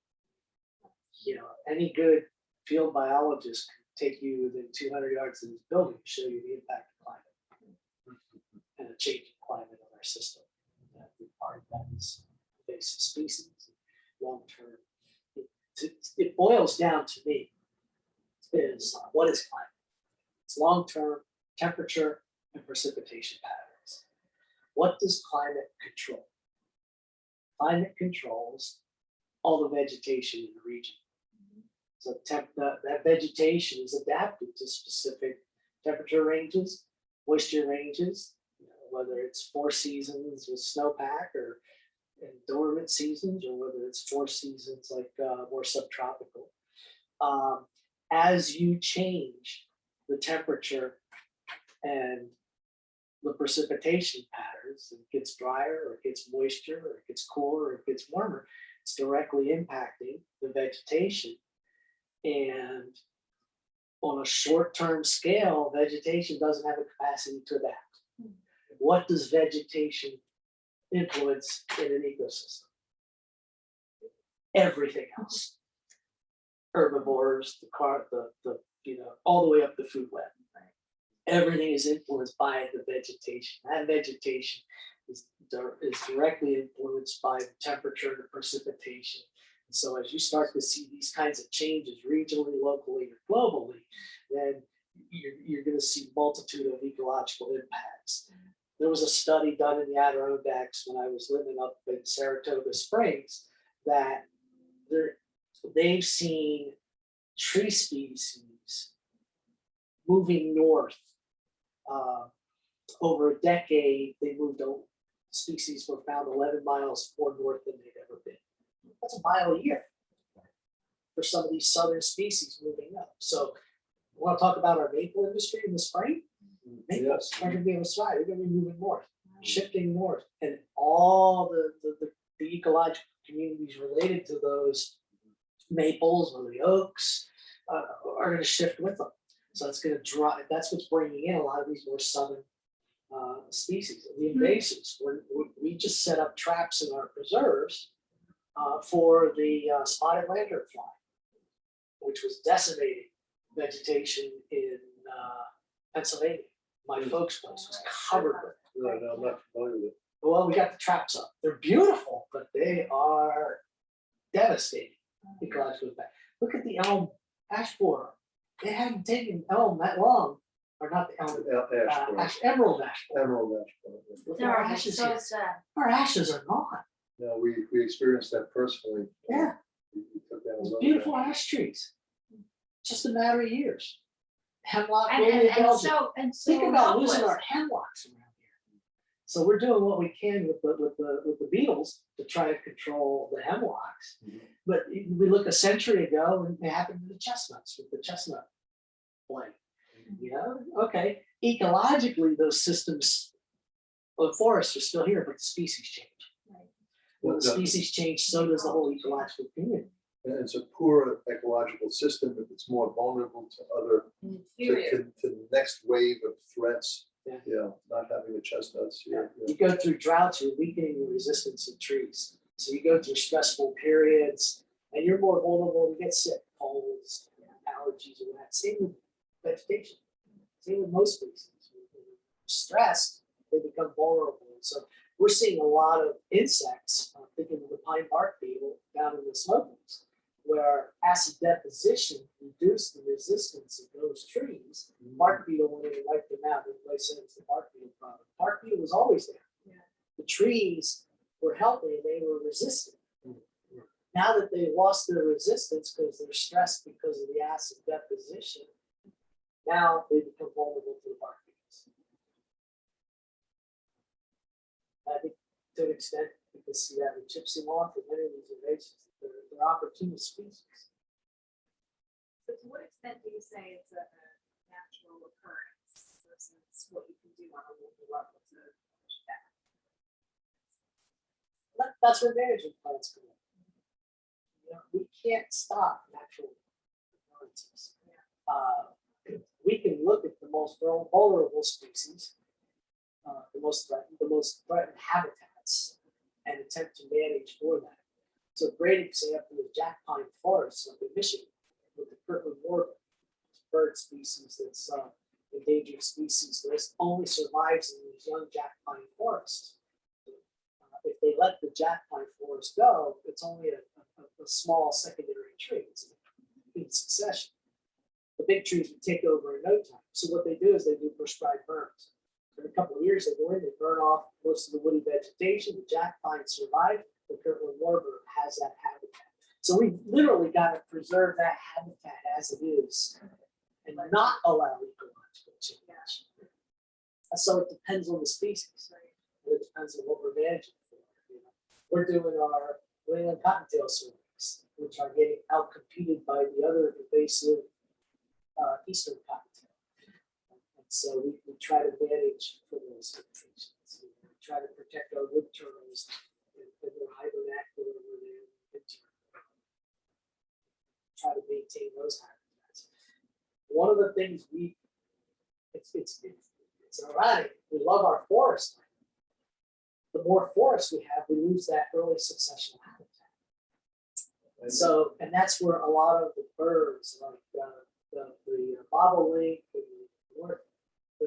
Any good field biologist can take you within 200 yards of this building and show you the impact of climate and a changing climate of our system. Part of that is invasive species, long term. It boils down to me is what is climate? It's long term temperature and precipitation patterns. What does climate control? Climate controls all the vegetation in the region. So that vegetation is adapted to specific temperature ranges, moisture ranges, whether it's 4 seasons with snowpack or in dormant seasons, or whether it's 4 seasons like more subtropical. As you change the temperature and the precipitation patterns, it gets drier or it gets moisture or it gets cooler or it gets warmer, it's directly impacting the vegetation. And on a short-term scale, vegetation doesn't have a capacity to adapt. What does vegetation influence in an ecosystem? Everything else. Herbivores, all the way up the food web. Everything is influenced by the vegetation. That vegetation is directly influenced by the temperature and the precipitation. And so as you start to see these kinds of changes regionally, locally, or globally, then you're going to see multitude of ecological impacts. There was a study done in the Adirondacks when I was living up in Saratoga Springs that they've seen tree species moving north. Over a decade, species were found 11 miles more north than they'd ever been. That's a mile a year. for some of these southern species moving up. So we want to talk about our maple industry in the spring. Maples Yes. are going to be able to thrive. They're going to be moving north, shifting north, and all the ecological communities related to those maples or the oaks are going to shift with them. So it's going to drive. That's what's bringing in a lot of these more southern species. The invasives. We just set up traps in our preserves for the spotted lanternfly, which was decimating vegetation in Pennsylvania. My folks' place was covered with it. No, I'm not familiar with it. Well, we got the traps up. They're beautiful, but they are devastating ecological impact. Look at the elm ash borer. They haven't taken elm that long, or not the elm, emerald ash borer. Emerald ash. Look at There our are ashes so here. sad. Our ashes are gone. No, we experienced that personally. Yeah, We took down a those lot of beautiful that. ash trees. Just a matter of years. Hemlock, And, lily, and Belgium. so Think about losing helpless. our hemlocks around here. So we're doing what we can with the beetles to try to control the hemlocks. Mhm. But we look a century ago and it happened to the chestnuts with the chestnut blight. You know, okay, ecologically those systems of forests are still here, but the species change. When the species change, so does the whole ecological community. And it's a poor ecological system. It's more vulnerable to other, to the next wave of threats. Yeah. Yeah, not having the chestnuts here. Yeah. You go through droughts, you're weakening the resistance of trees. So you go through stressful periods and you're more vulnerable to get sick, colds, allergies, or that. Same with vegetation. Same with most species. Stressed, they become vulnerable. So we're seeing a lot of insects, thinking of the pine bark beetle down in the Smokies, where acid deposition reduced the resistance of those trees. Bark beetle went in and wiped them out. Everybody said it's the bark beetle problem. Bark beetle was always there. Yeah. The trees were healthy and they were resistant. Now that they lost their resistance because they're stressed because of the acid deposition, now they become vulnerable to the bark beetles. I think to an extent you can see that with gypsy moth and many of these invasives. They're opportunist species. So to what extent do you say it's a natural occurrence versus what you can do on a local level to push back? That's where management plans come in. You know, we can't stop natural occurrences. We can look at the most vulnerable species, the most threatened habitats, and attempt to manage for that. So a great example is jack pine forests up in Michigan with the Kirtland warbler, bird species that's endangered species list, only survives in these young jack pine forests. If they let the jack pine forest go, it's only a small secondary tree. It's in succession. The big trees would take over in no time. So what they do is they do prescribed burns. Every couple of years, they go in, they burn off most of the woody vegetation. The jack pine survived. The Kirtland warbler has that habitat. So we literally got to preserve that habitat as it is and not allow ecological change. So it depends on the species. It depends on what we're managing for. You know, we're doing our New England cottontail surveys, which are getting outcompeted by the other invasive eastern cottontail. And so we try to manage for those situations. We try to protect our wood turtles and their hibernacula when they're in winter. Try to maintain those habitats. One of the things it's erratic. We love our forest. The more forest we have, we lose that early successional habitat. And so, and that's where a lot of the birds, like the bobolink, the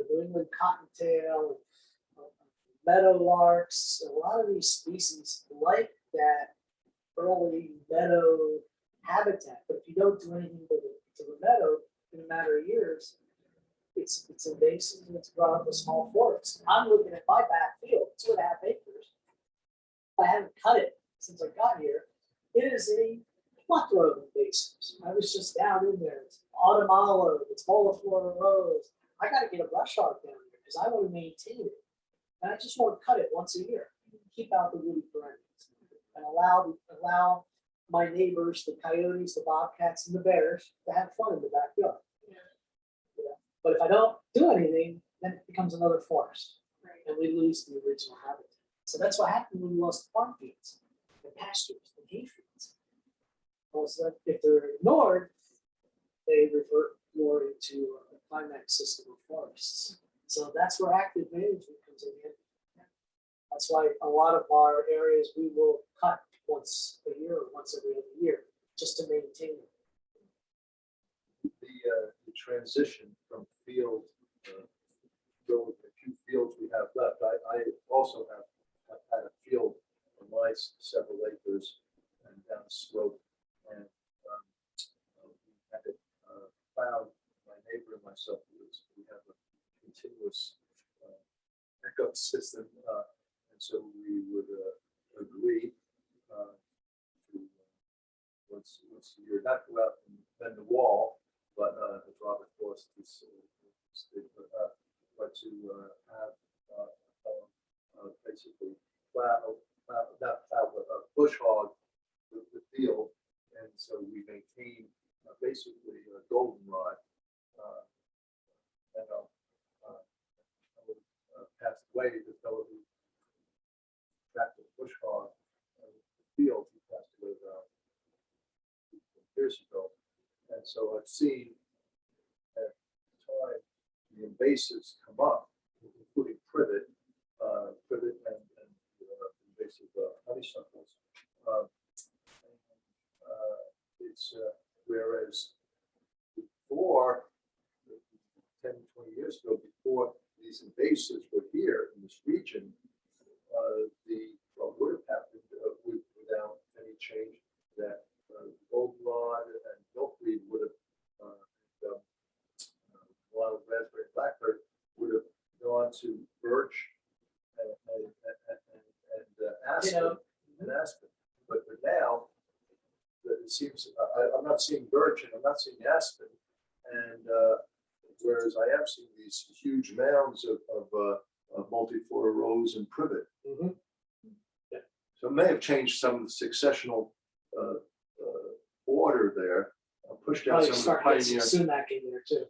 New England cottontail, meadowlarks, a lot of these species like that early meadow habitat. But if you don't do anything to the meadow in a matter of years, it's invasive and it's brought up a small forest. I'm looking at my back field, 2.5 acres. I haven't cut it since I got here. It is a plethora of invasives. I was just down in there. It's autumn olive, it's Moliflora rose. I got to get a brush hog down there because I want to maintain it. And I just want to cut it once a year. Keep out the woody perennials and allow my neighbors, the coyotes, the bobcats, and the bears to have fun in the backyard. Yeah. You know, but if I don't do anything, then it becomes another forest, Right. and we lose the original habitat. So that's what happened when we lost the farm fields, the pastures, the hay fields. Also, if they're ignored, they revert more into a climax system of forests. So that's where active management comes in. That's why a lot of our areas we will cut once a year or once every other year, just to maintain it. The transition from field, the few fields we have left, I also have had a field on my several acres and down the slope. And we had it found, my neighbor and myself, we have a continuous backup system. And so we would agree to once a year, not go out and bend the wall, but as Robert Forrest is, but to have basically bush hog the field, and so we maintain basically a goldenrod. And passed away, the fellow who tracked the bush hog the field, he passed away about 15 years ago. And so I've seen at the time the invasives come up, including privet and invasive honeysuckles. It's whereas before 10, 20 years ago, before these invasives were here in this region, what would have happened without any change, that goldenrod and milkweed would have, wild raspberry and blackbird would have gone to birch and aspen. And aspen. But now, it seems I'm not seeing birch and I'm not seeing aspen, and whereas I am seeing these huge mounds of multiflora rose and privet. Mhm. Yeah. So it may have changed some of the successional order there, pushed out Probably some start of the getting pioneer. some sumac in there too.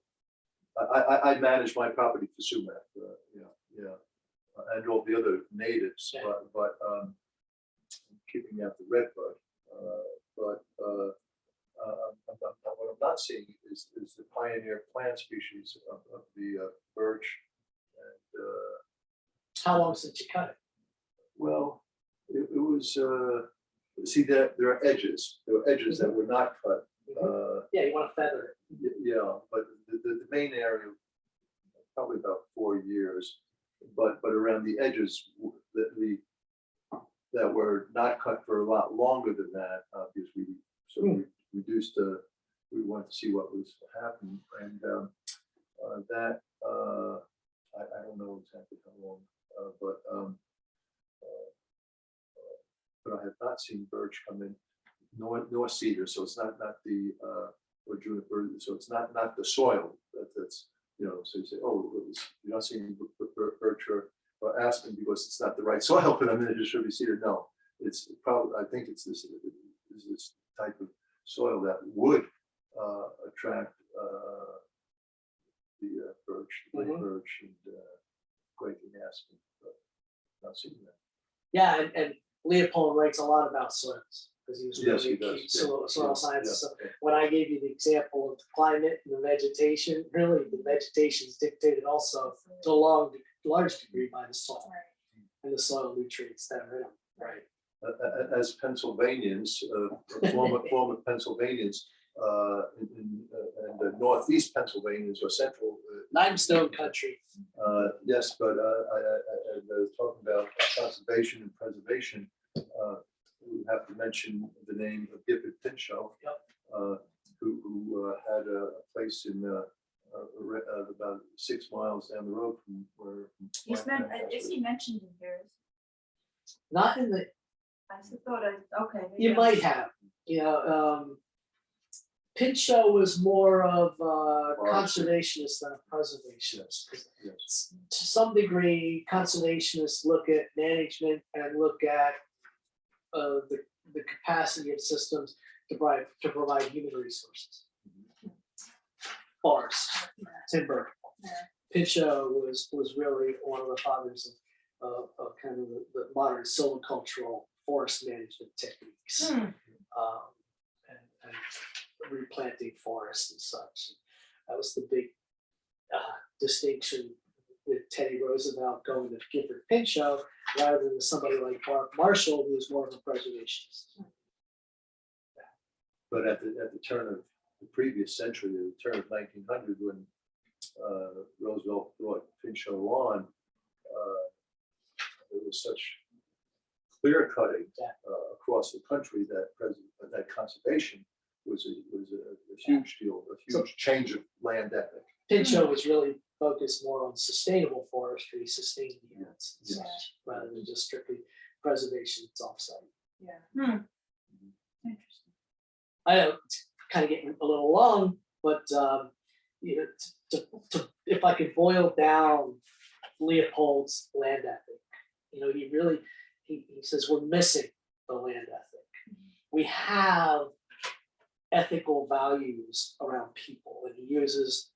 I manage my property for sumac, and all the other natives, Yeah. but keeping out the redbud. But what I'm not seeing is the pioneer plant species of the birch. And How long since you cut it? well, it was see there are edges. There were edges that were not cut. Yeah, you want to feather it. Yeah, but the main area, probably about 4 years, but around the edges that were not cut for a lot longer than that, because we reduced we wanted to see what was happening, and that I don't know exactly how long, but I have not seen birch come in, nor cedar, so it's not the or juniper, so it's not the soil that's so you say, oh, you're not seeing birch or aspen because it's not the right soil for them, and it just should be cedar. No, it's probably, I think it's this type of soil that would attract the birch, the great birch, and quaking aspen, but not seeing that. Yeah, and Leopold writes a lot about soils because he was Yes, really he does, keen soil sciences. Yeah, So when I gave you the example of the climate and the vegetation, really the vegetation is dictated also to a large degree by the soil and the soil nutrients that are in them. Right. As Pennsylvanians, former Pennsylvanians, in the northeast Pennsylvanians or central. Limestone country. Yes, but I was talking about conservation and preservation. We have to mention the name of Gifford Pinchot, who had a place in about 6 miles down the road from where. Is he mentioned in here? Not in the, I thought, okay. you might have, Pinchot was more of a conservationist than a preservationist. Yes. To some degree, conservationists look at management and look at the capacity of systems to provide human resources. Forests, timber. Pinchot was really one of the fathers of kind of the modern silvicultural forest management techniques. And replanting forests and such. That was the big distinction with Teddy Roosevelt going to Gifford Pinchot rather than somebody like Mark Marshall, who was more of a preservationist. But at the turn of the previous century, the turn of 1900, when Roosevelt brought Pinchot on, there was such clear cutting across the country that conservation was a huge deal, a huge change of land ethic. Pinchot was really focused more on sustainable forestry, sustained units, and such, rather than just strictly preservation. It's offsite. Yeah. Interesting. I know it's kind of getting a little long, but you know, if I could boil down Leopold's land ethic, you know, he says we're missing the land ethic. We have ethical values around people, and he uses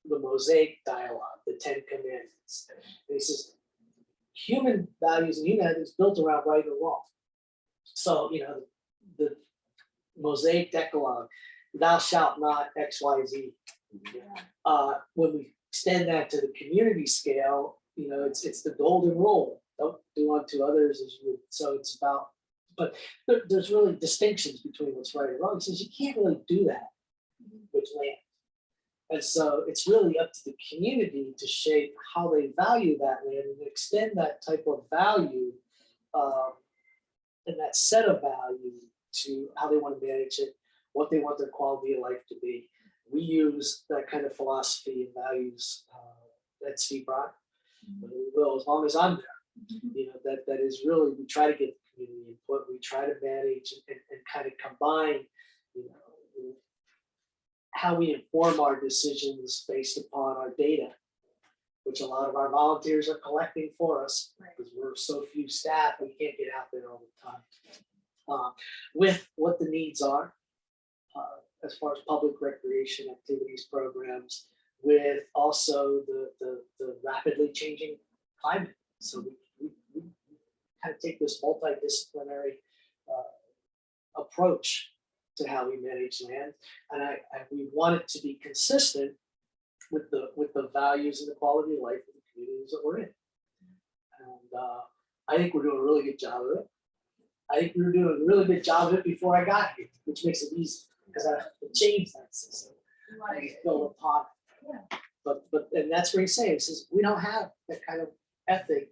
the Mosaic dialogue, the 10 Commandments. And he says human values and human ethics built around right or wrong. So, you know, the Mosaic Decalogue, thou shalt not X, Y, Z. When we extend that to the community scale, you know, it's the golden rule. Don't do unto others as you would. So it's about, but there's really distinctions between what's right and wrong. He says you can't really do that with land. And so it's really up to the community to shape how they value that land and extend that type of value and that set of value to how they want to manage it, what they want their quality of life to be. We use that kind of philosophy and values at Steve Brock. We will, as long as I'm there. You know, that is really, we try to get the community input, we try to manage and kind of combine, you know, how we inform our decisions based upon our data, which a lot of our volunteers are collecting for us because we're so few staff, we can't get out there all the time. With what the needs are, as far as public recreation activities programs, with also the rapidly changing climate. So we kind of take this multidisciplinary approach to how we manage land, and we want it to be consistent with the values and the quality of life of the communities that we're in. And I think we're doing a really good job of it. I think we were doing a really good job of it before I got here, which makes it easy because I have to change that system. I just build upon it. But and that's where he's saying, he says we don't have that kind of ethic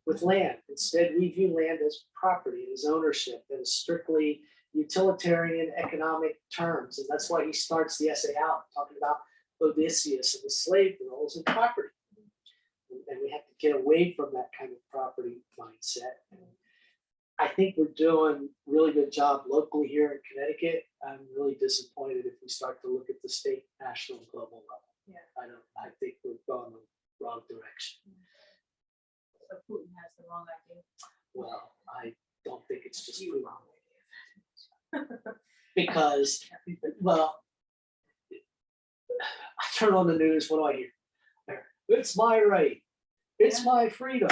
with land. Instead, we view land as property, as ownership, as strictly utilitarian economic terms. And that's why he starts the essay out talking about Odysseus and the slave girls and property. And we have to get away from that kind of property mindset. And I think we're doing a really good job locally here in Connecticut. I'm really disappointed if we start to look at the state, national, and global level. Yeah. I think we're going the wrong direction. So Putin has the wrong idea. Well, I don't think it's just you wrong. Because, well, I turn on the news, what do I hear? It's my right. It's my freedom.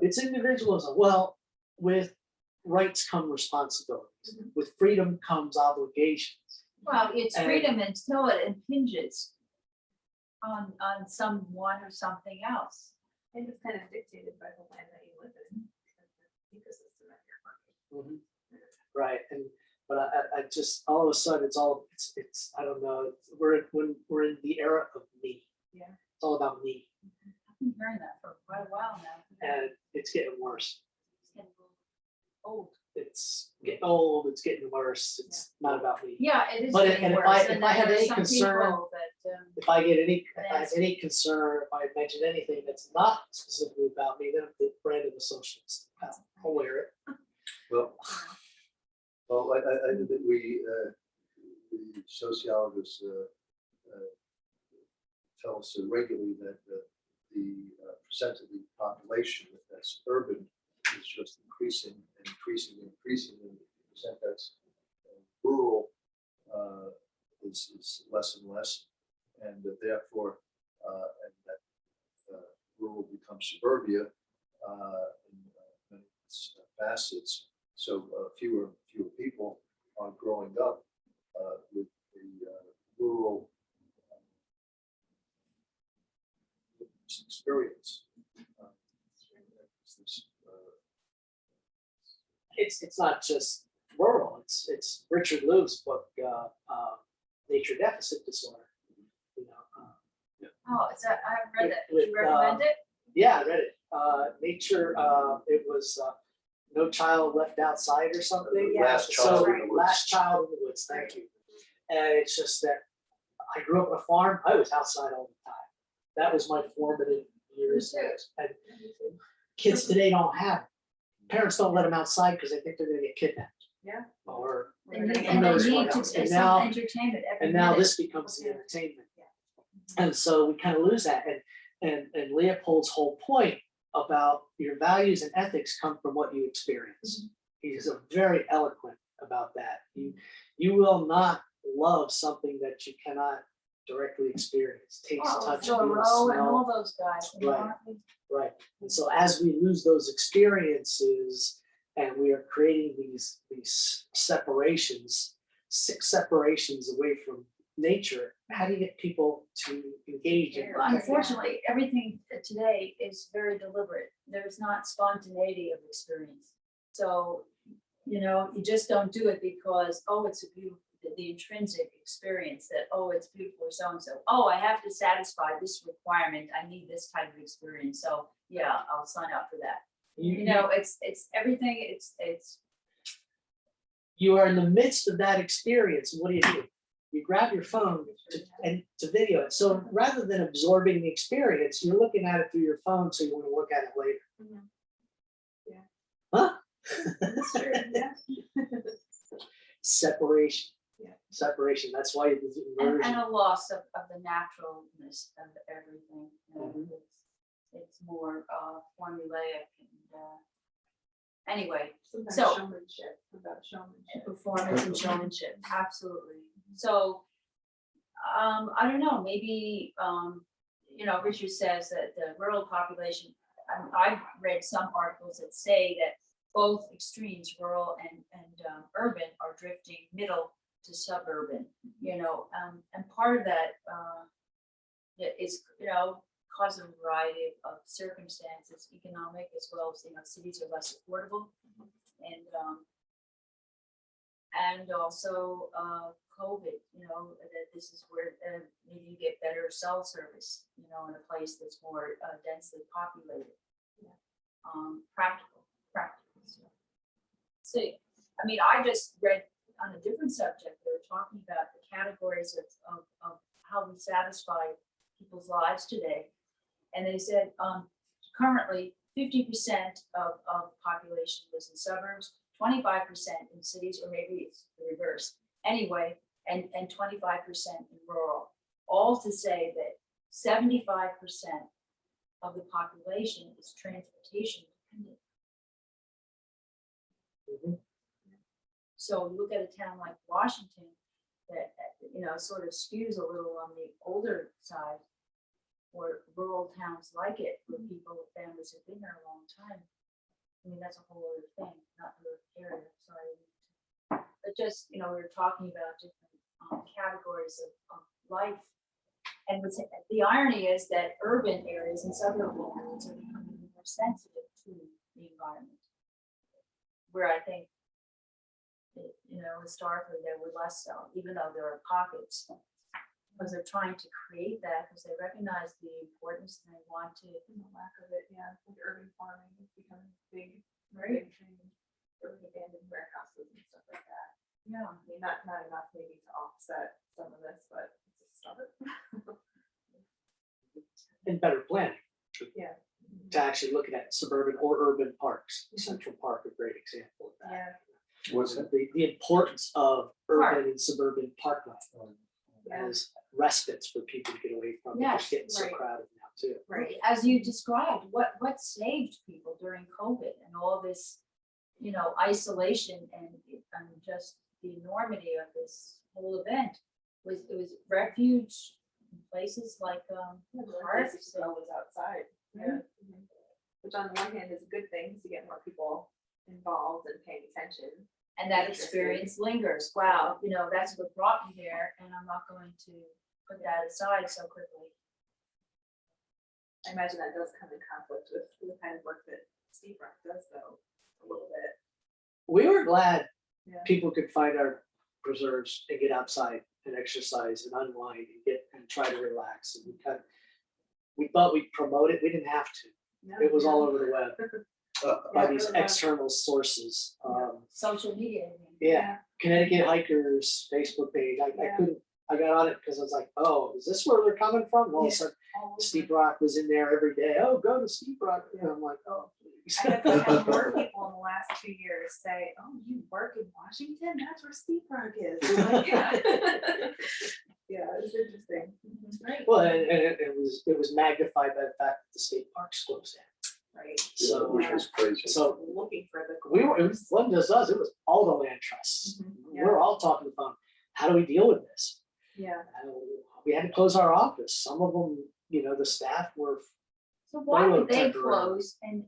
It's individualism. Well, with rights come responsibilities. With freedom comes obligations. Well, it's And- freedom until it impinges on someone or something else. And it's kind of dictated by the land that you live in, the ecosystem that you're working. Right, but I just all of a sudden it's I don't know, we're in the era of me. Yeah. It's all about me, I've been hearing that for quite a while now. and it's getting worse. It's getting old. It's getting old. It's getting worse. It's not about me. Yeah, it is But getting and if worse. I have there are any some concern, people that, if I have any concern, if I mention anything that's not specifically about me, then I'm the brand of the socialist. I'll wear it. Well, I think that the sociologists tell us regularly that the percent of the population that's urban is just increasing and increasing and increasing. suburbia in many facets. So fewer people are growing up with the rural experience. It's not just rural, it's Richard Lou's book, Nature Deficit Disorder. You know, Oh, it's I haven't read that. With, Would you recommend it? yeah, I read it. Nature, it was No Child Left Outside or something. Last Child in the Woods. Last Child in the Woods, thank you. And it's just that I grew up on a farm, I was outside all the time. That was my formative years. And kids today don't have it. Parents don't let them outside because they think they're gonna get kidnapped. Yeah. Or, And you- who and knows they what need to, else. it's And now- some entertainment every and now minute. this becomes the entertainment. And so we kind of lose that. And Leopold's whole point about your values and ethics come from what you experience. He's a very eloquent about that. You will not love something that you cannot directly experience, taste, Oh, touch, Thoreau feel, and all smell. those guys. You know, Right. aren't we? Right. And so as we lose those experiences and we are creating these separations, 6 separations away from nature, how do you get people to engage in? Well, unfortunately, everything today is very deliberate. There's not spontaneity of experience. So, you know, you just don't do it because, oh, it's a beautiful, the intrinsic experience that, oh, it's beautiful or so-and-so. Oh, I have to satisfy this requirement. I need this type of experience. So yeah, I'll sign up for that. You know, it's everything, it's. You are in the midst of that experience. What do? You grab your phone to video it. So rather than absorbing the experience, you're looking at it through your phone, so you want to look at it later. Yeah. Huh? That's true, yeah. Separation. Yeah. Separation. That's why you do And immersion. a loss of the naturalness of everything. You know, Mhm. it's more formulaic and anyway, Sometimes So- showmanship, about showmanship. performance and showmanship, absolutely. So I don't know, maybe you know, Richard says that the rural population, I've read some articles that say that both extremes, rural and urban, are drifting middle to suburban, you know, and part of that is, you know, cause of a variety of circumstances, economic as well as, you know, cities are less affordable. And also COVID, you know, that this is where maybe you get better cell service, you know, in a place that's more densely populated. Practical stuff. So, I mean, I just read on a different subject, they were talking about the categories of how we satisfy people's lives today. And they said currently 50% of population lives in suburbs, 25% in cities, or maybe it's the reverse. Anyway, and 25% in rural. All to say that 75% of the population is transportation dependent. Mhm. So look at a town like Washington that, you know, sort of skews a little on the older side, or rural towns like it, where people with families have been there a long time. I mean, that's a whole other thing, not the area, sorry. But just, you know, we were talking about different categories of life. And the irony is that urban areas and suburban areas are becoming more sensitive to the environment. Where I think, you know, historically they were less so, even though there are pockets. Because they're trying to create that, because they recognize the importance and they want to. And the lack of it, yeah, like urban farming is becoming big, Right. big thing. Urban abandoned warehouses and stuff like that. Yeah. I mean, not enough maybe to offset some of this, but it's a start. And better planning. Yeah. To actually look at suburban or urban parks. Central Park, a great example of that. Yeah. What's that? The importance of Park. urban and suburban parkland Yeah. as respites for people to get away from. It's Yes, getting so right. crowded now too. Right. As you described, what saved people during COVID and all this, you know, isolation and just the enormity of this whole event was refuge in places like Yeah, the parks. places to go was outside. Yeah. Mhm. which on the one hand is a good thing, because you get more people involved and paying attention. And that experience lingers. Wow, you know, that's what brought me here, and I'm not going to put that aside so quickly. I imagine that does come in conflict with the kind of work that Steve Rock does, though, a little bit. We were glad Yeah. people could find our preserves and get outside and exercise and unwind and try to relax. And we thought we'd promote it. We didn't have to. No, It was yeah. all over the web by Yeah, these really was. external sources. Social media. I mean. Yeah, Connecticut Hikers Facebook page. I Yeah. couldn't. I got on it because I was like, oh, is this where they're coming from? And all of a sudden, All over. Steve Rock was in there every day. Oh, go to Steve Rock. You know, I'm like, oh, please. I have had more people in the last 2 years say, "Oh, you work in Washington? That's where Steve Rock is." I'm like, yeah. Yeah, it's interesting. Right. Well, and it was magnified by the fact that the state parks closed down. Right. So, Which was crazy. so Looking for the. it wasn't just us, it was all the land trusts. Mhm, We were all talking about, how do we deal with this? Yeah. We had to close our office. Some of them, you know, the staff were, So why were would they temporary. close and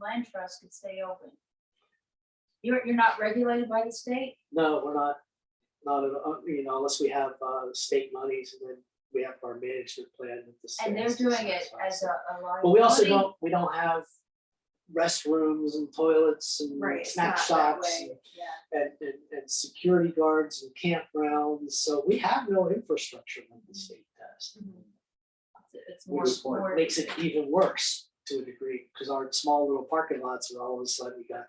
land trust could stay open? You're not regulated by the state? no, we're not at all, you know, unless we have state monies and then we have our management plan with the state. And they're doing it as a liability? But we also don't have restrooms and toilets and Right. It's snack not that shops way. Yeah. and security guards and campgrounds. So we have no infrastructure like the state does. Mhm. It's more. Good point. more- Makes it even worse to a degree, because our small little parking lots are all of a sudden, we got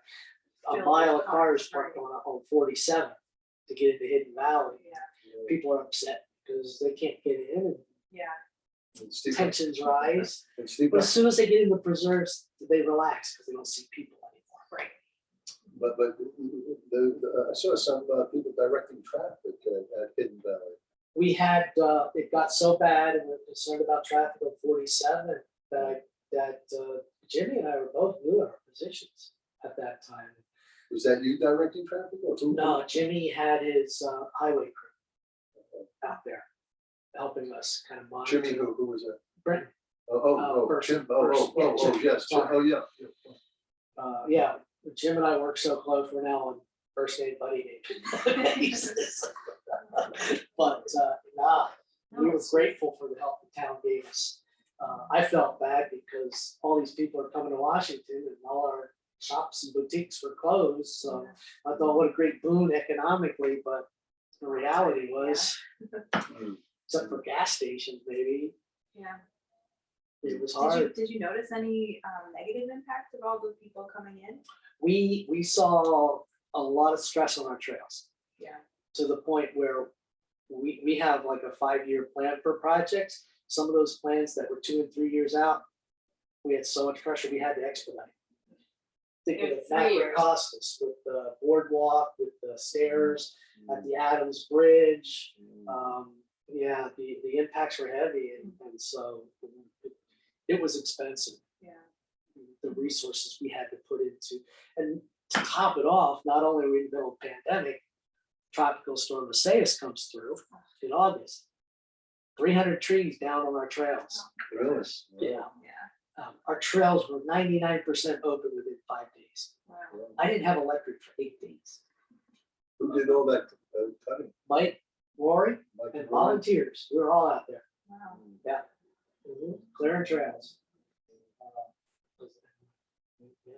a Filled mile with of cars cars, parked on 47 to get into Hidden Valley. Yeah. People are upset because they can't get in and Yeah. And Steve, tensions rise. and Steve, But as soon as they get in the preserves, they relax because they don't see people anymore. Right. but I saw some people directing traffic at Hidden Valley. We had, it got so bad and we're concerned about traffic on 47 that Jimmy and I were both new in our positions at that time. Was that you directing traffic or who? No, Jimmy had his highway crew out there helping us kind of monitor. Jimmy, who was that? Brent, first- Jim, Jim, yes, Jim, sorry. yeah. yeah, Jim and I work so close, we're now on first name buddy basis. But nah, we were grateful for the help the town gave us. I felt bad because all these people are coming to Washington and all our shops and boutiques were closed, so I thought what a great boon economically, but the reality was, except for gas stations maybe, Yeah. it was Did you, hard. did you notice any negative impact of all the people coming in? We saw a lot of stress on our trails. Yeah. To the point where we have like a 5-year plan for projects. Some of those plans that were 2 and 3 years out, we had so much pressure, we had to expedite. Think of Yeah, the 3 fact years. it cost us with the boardwalk, with the stairs at the Adams Bridge. Yeah, the impacts were heavy and so it was expensive. Yeah. The resources we had to put into, and to top it off, not only are we in the middle of a pandemic, tropical storm Isaias comes through in August. 300 trees down on our trails. Really? Yeah. Yeah. Our trails were 99% open within 5 days. Wow. I didn't have electric for 8 days. Who did all that cutting? Mike, Rory, Mike and Brown? volunteers, we were all out there. Wow. Clearing trails. Yeah.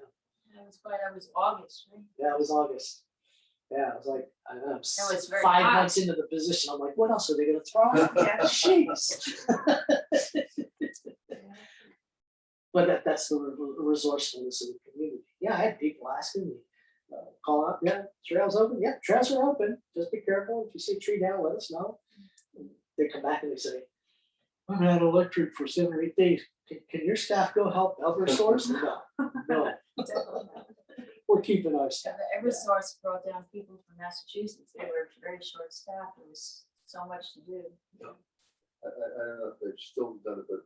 That was August, right? Yeah, it was August. Yeah, it was like, I don't know, was very 5 hot. months into the position, I'm like, what else are they gonna throw? out? Yeah. Jeez. But that's the resourcefulness of the community. Yeah, I had people asking me, call up, yeah, trails open, yeah, trails are open, just be careful, if you see a tree down, let us know. They come back and they say, I've had electric for 7 or 8 days, can your staff go help Eversource? No, Definitely not. we're keeping our staff. The Eversource brought down people from Massachusetts. They were very short staffed. There was so much to do. I don't know if they've still done it, but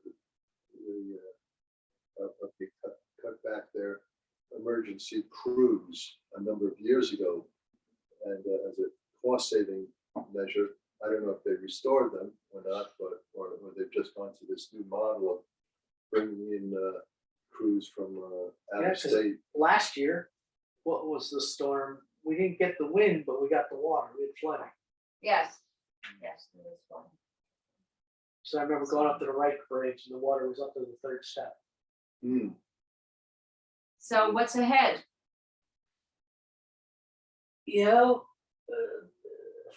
they cut back their emergency crews a number of years ago. And as a cost saving measure, I don't know if they restored them or not, but or they've just gone to this new model of bringing in crews from out Yeah, of 'cause state. last year, what was the storm? We didn't get the wind, but we got the water, we had flooding. Yes, yes, there is one. So I remember going up to the right bridge and the water was up to the third step. Hmm. So what's ahead? You know,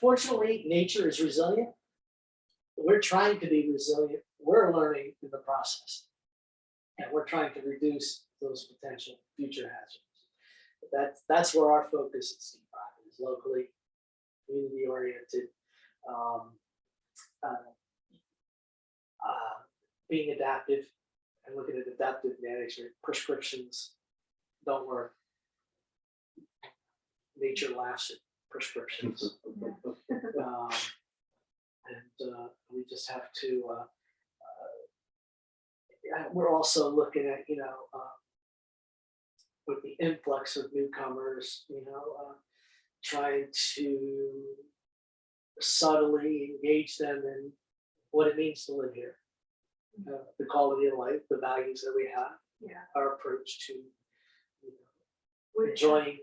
fortunately, nature is resilient. We're trying to be resilient. We're learning in the process. And we're trying to reduce those potential future hazards. But that's where our focus is, locally, community oriented, being adaptive and looking at adaptive management. Prescriptions don't work. Nature laughs at prescriptions. We just have to, we're also looking at, with the influx of newcomers, trying to subtly engage them in what it means to live here. The quality of life, the values that we have, Yeah. our approach to Would it- enjoying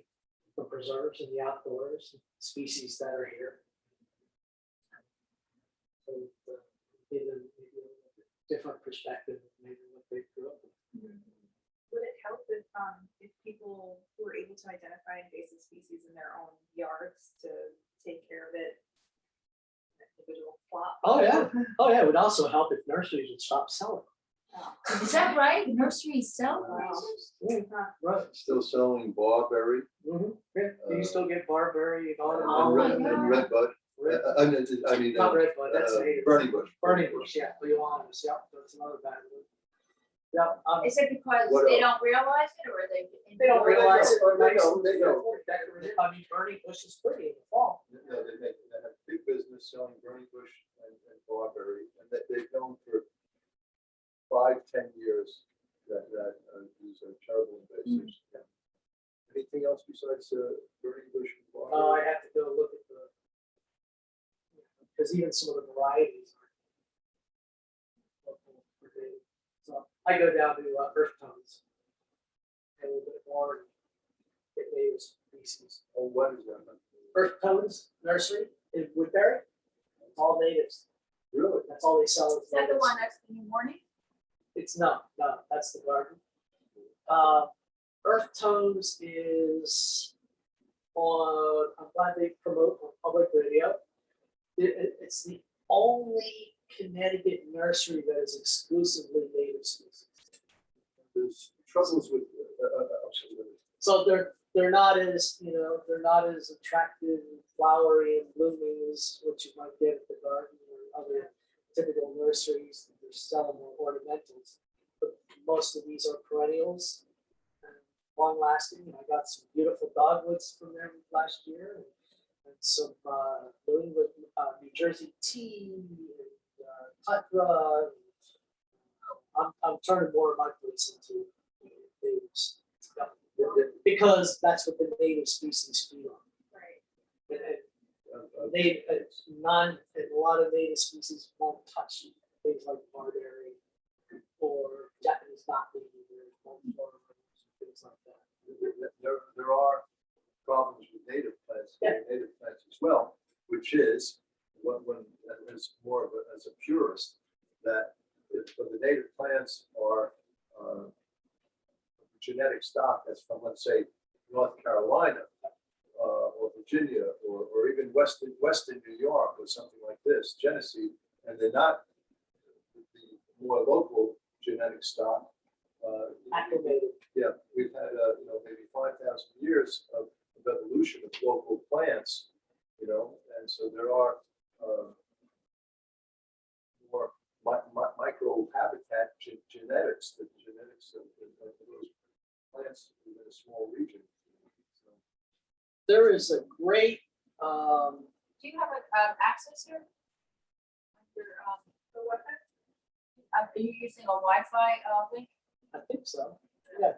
the preserves and the outdoors, species that are here. So, give them maybe a different perspective of maybe what they grew up with. Would it help if people who are able to identify invasive species in their own yards to take care of it? Individual plot. Oh, yeah. Oh, yeah, it would also help if nurseries would stop selling. Is that right? Nurseries sell Wow. razors? Right. Still selling barberry Yeah, you still get barberry and all and Oh my that. God. redbud. I mean, Not redbud, that's native. burning bush. Burning bush, yeah, Leonis, yep, that's another bad one. Yep, Is it because What they else? don't realize it or they? they don't realize it, or They nice know, and they know. decorative. I mean, burning bush is pretty in the fall. No, they have big business selling burning bush and barberry, and they've known for 5-10 years that these are terrible invasives. Yeah. Anything else besides burning bush and I barberry? have to go look at because even some of the varieties are local for me. So I go down to earth tones. A little bit more, get native species. Oh, what is that? Earth tones nursery in Woodbury, all natives. Really? That's all they sell. Is that the one that's in the morning? It's no, that's the garden. Earth Tones is on, I'm glad they promote on public radio. It's the only Connecticut nursery that is exclusively native species. There's troubles with, So they're not as, they're not as attractive, and flowery and blooming as what you might get at the garden or other typical nurseries. They're selling more ornamentals, but most of these are perennials, and long lasting. I got some beautiful dogwoods from there last year, and some New England, New Jersey tea, and tundra. I'm turning more of my place into natives. Because that's what the native species feed on. Right. And a lot of native species won't touch things like barberry or Japanese knotweed or things like that. there are problems with native plants, native plants as well, which is when as more of as a purist, that if the native plants are genetic stock that's from, let's say, North Carolina or Virginia or even Western New York or something like this, Genesee, and they're not the more local genetic stock. Acclimated. Yeah, we've had maybe 5,000 years of evolution of local plants, and so there are more micro habitat genetics, the genetics of those plants within a small region. So, There is a great, Do you have access here? The Wi-Fi? Are you using a Wi-Fi link? I think so, yeah.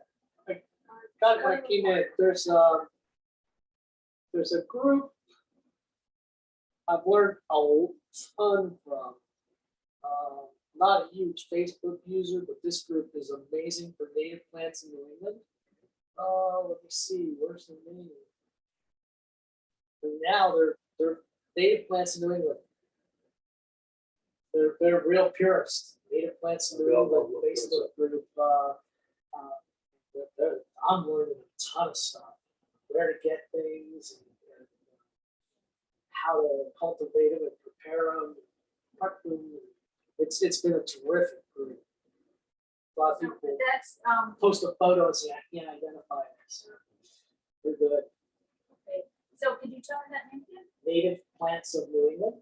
I got it when I came in. There's a group I've learned a ton from. not a huge Facebook user, but this group is amazing for native plants in New England. Let me see, where's the name? And now they're native plants in New England. They're real purists. Native plants in New England Facebook group. I'm learning a ton of stuff, where to get things, and how to cultivate them and prepare them, cut them. It's been a terrific group. A lot of So people that's, post a photo and say, I can't identify this. They're good. okay. So could you tell me that name again? Native plants of New England.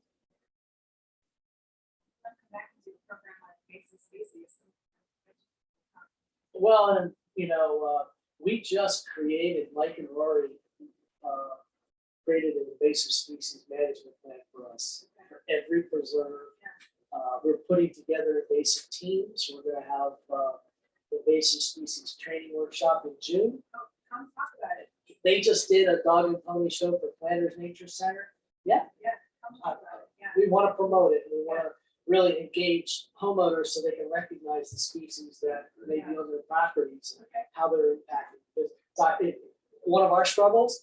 I'll come back and do the program on invasive species. Well, and we just created, Mike and Rory created an invasive species management plan for us for every preserve. We're putting together invasive teams. We're going to have invasive species training workshop in June. Oh, come talk about it. They just did a dog and pony show for Planters Nature Center. Come talk about it. Yeah. We want to promote it. We want to really engage homeowners so they can recognize the species that may be on their properties, and how they're impacted. Because one of our struggles,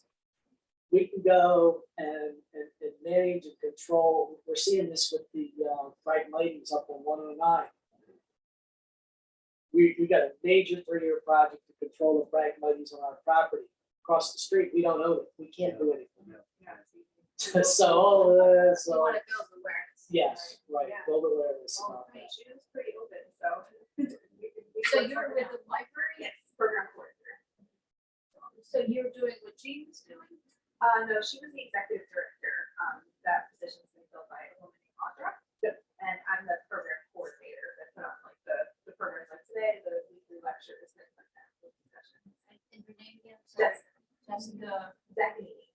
we can go and manage and control. We're seeing this with the Phragmites up on 109. We got a major 3-year project to control the Phragmites on our property. Across the street, we don't own it. We can't do anything. Yeah. So, You want to build awareness. yes, right, Yeah. build awareness Well, about that. she was pretty open, so. So you're with the library? Yes, program coordinator. So you're doing what Jean was doing? No, she was the executive director. That position's been filled by a woman named Audra. Yep. And I'm the program coordinator that put on like the programs like today, the weekly lectures, things like that, with discussions. And your name again? Sorry. That's Jessica. Zachary.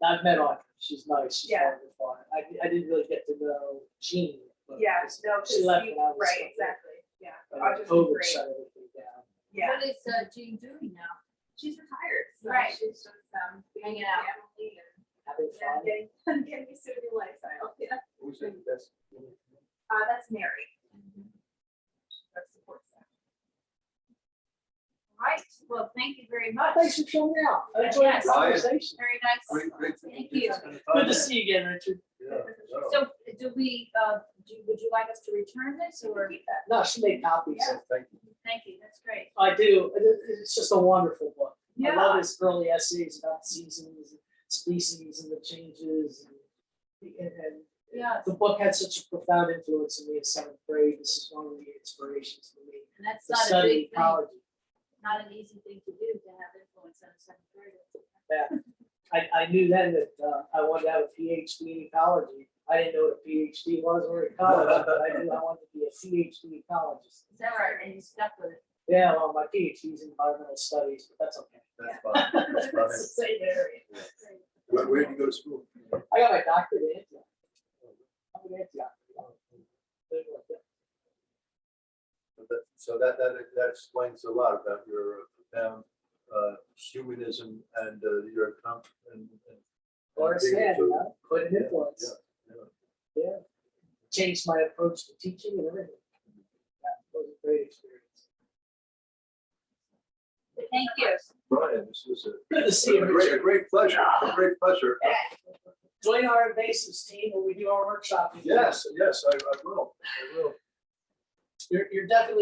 I've met Audra. She's nice. She's Yeah. wonderful. I didn't really get to know Jean. But Yeah, no, she left when I was right, still exactly, yeah. there. Audra's COVID great. shut everything down. Yeah, What is Jean doing now? she's retired, so Right. she's just being Hanging a out. family and Having yeah, fun. getting used to a new lifestyle. Yeah, Who's the best? that's Mary. That supports that. Right, well, thank you very much. Thanks for showing me out. I enjoyed Yes. the conversation. Very nice. Great. Thank you. Good to see you again, Richard. Yeah. So do we, would you like us to return this or? Keep that. No, she made copies. Yeah. Thank you. Thank you, that's great. I do. It's just a wonderful book. I Yeah. love his early essays about seasons, and species, and the changes. And Yeah, the book had such a profound influence on me in 7th grade. This is one of the inspirations for me and that's to not a study big thing, ecology. not an easy thing to do, to have influence on a 7th grader. Yeah. I knew then that I wanted to have a PhD in ecology. I didn't know what a PhD was or ecology, but I knew I wanted to be a PhD ecologist. Is that right? And you stuck with it? Yeah, well, my PhD is in environmental studies, but that's okay. That's fine. That's fine. It's the same area. Where did you go to school? I got my doctorate in Antioch. I'm an Antioch. So that explains a lot about your profound humanism and your and Understand, being you able know, quite an influence. Yeah. Yeah. Changed my approach to teaching and everything. Yeah, it was a great experience. Thank you. Brian, this was Good to see you, a Richard. great pleasure. A great pleasure. Join our invasives team when we do our workshop. Yes, I will. You're definitely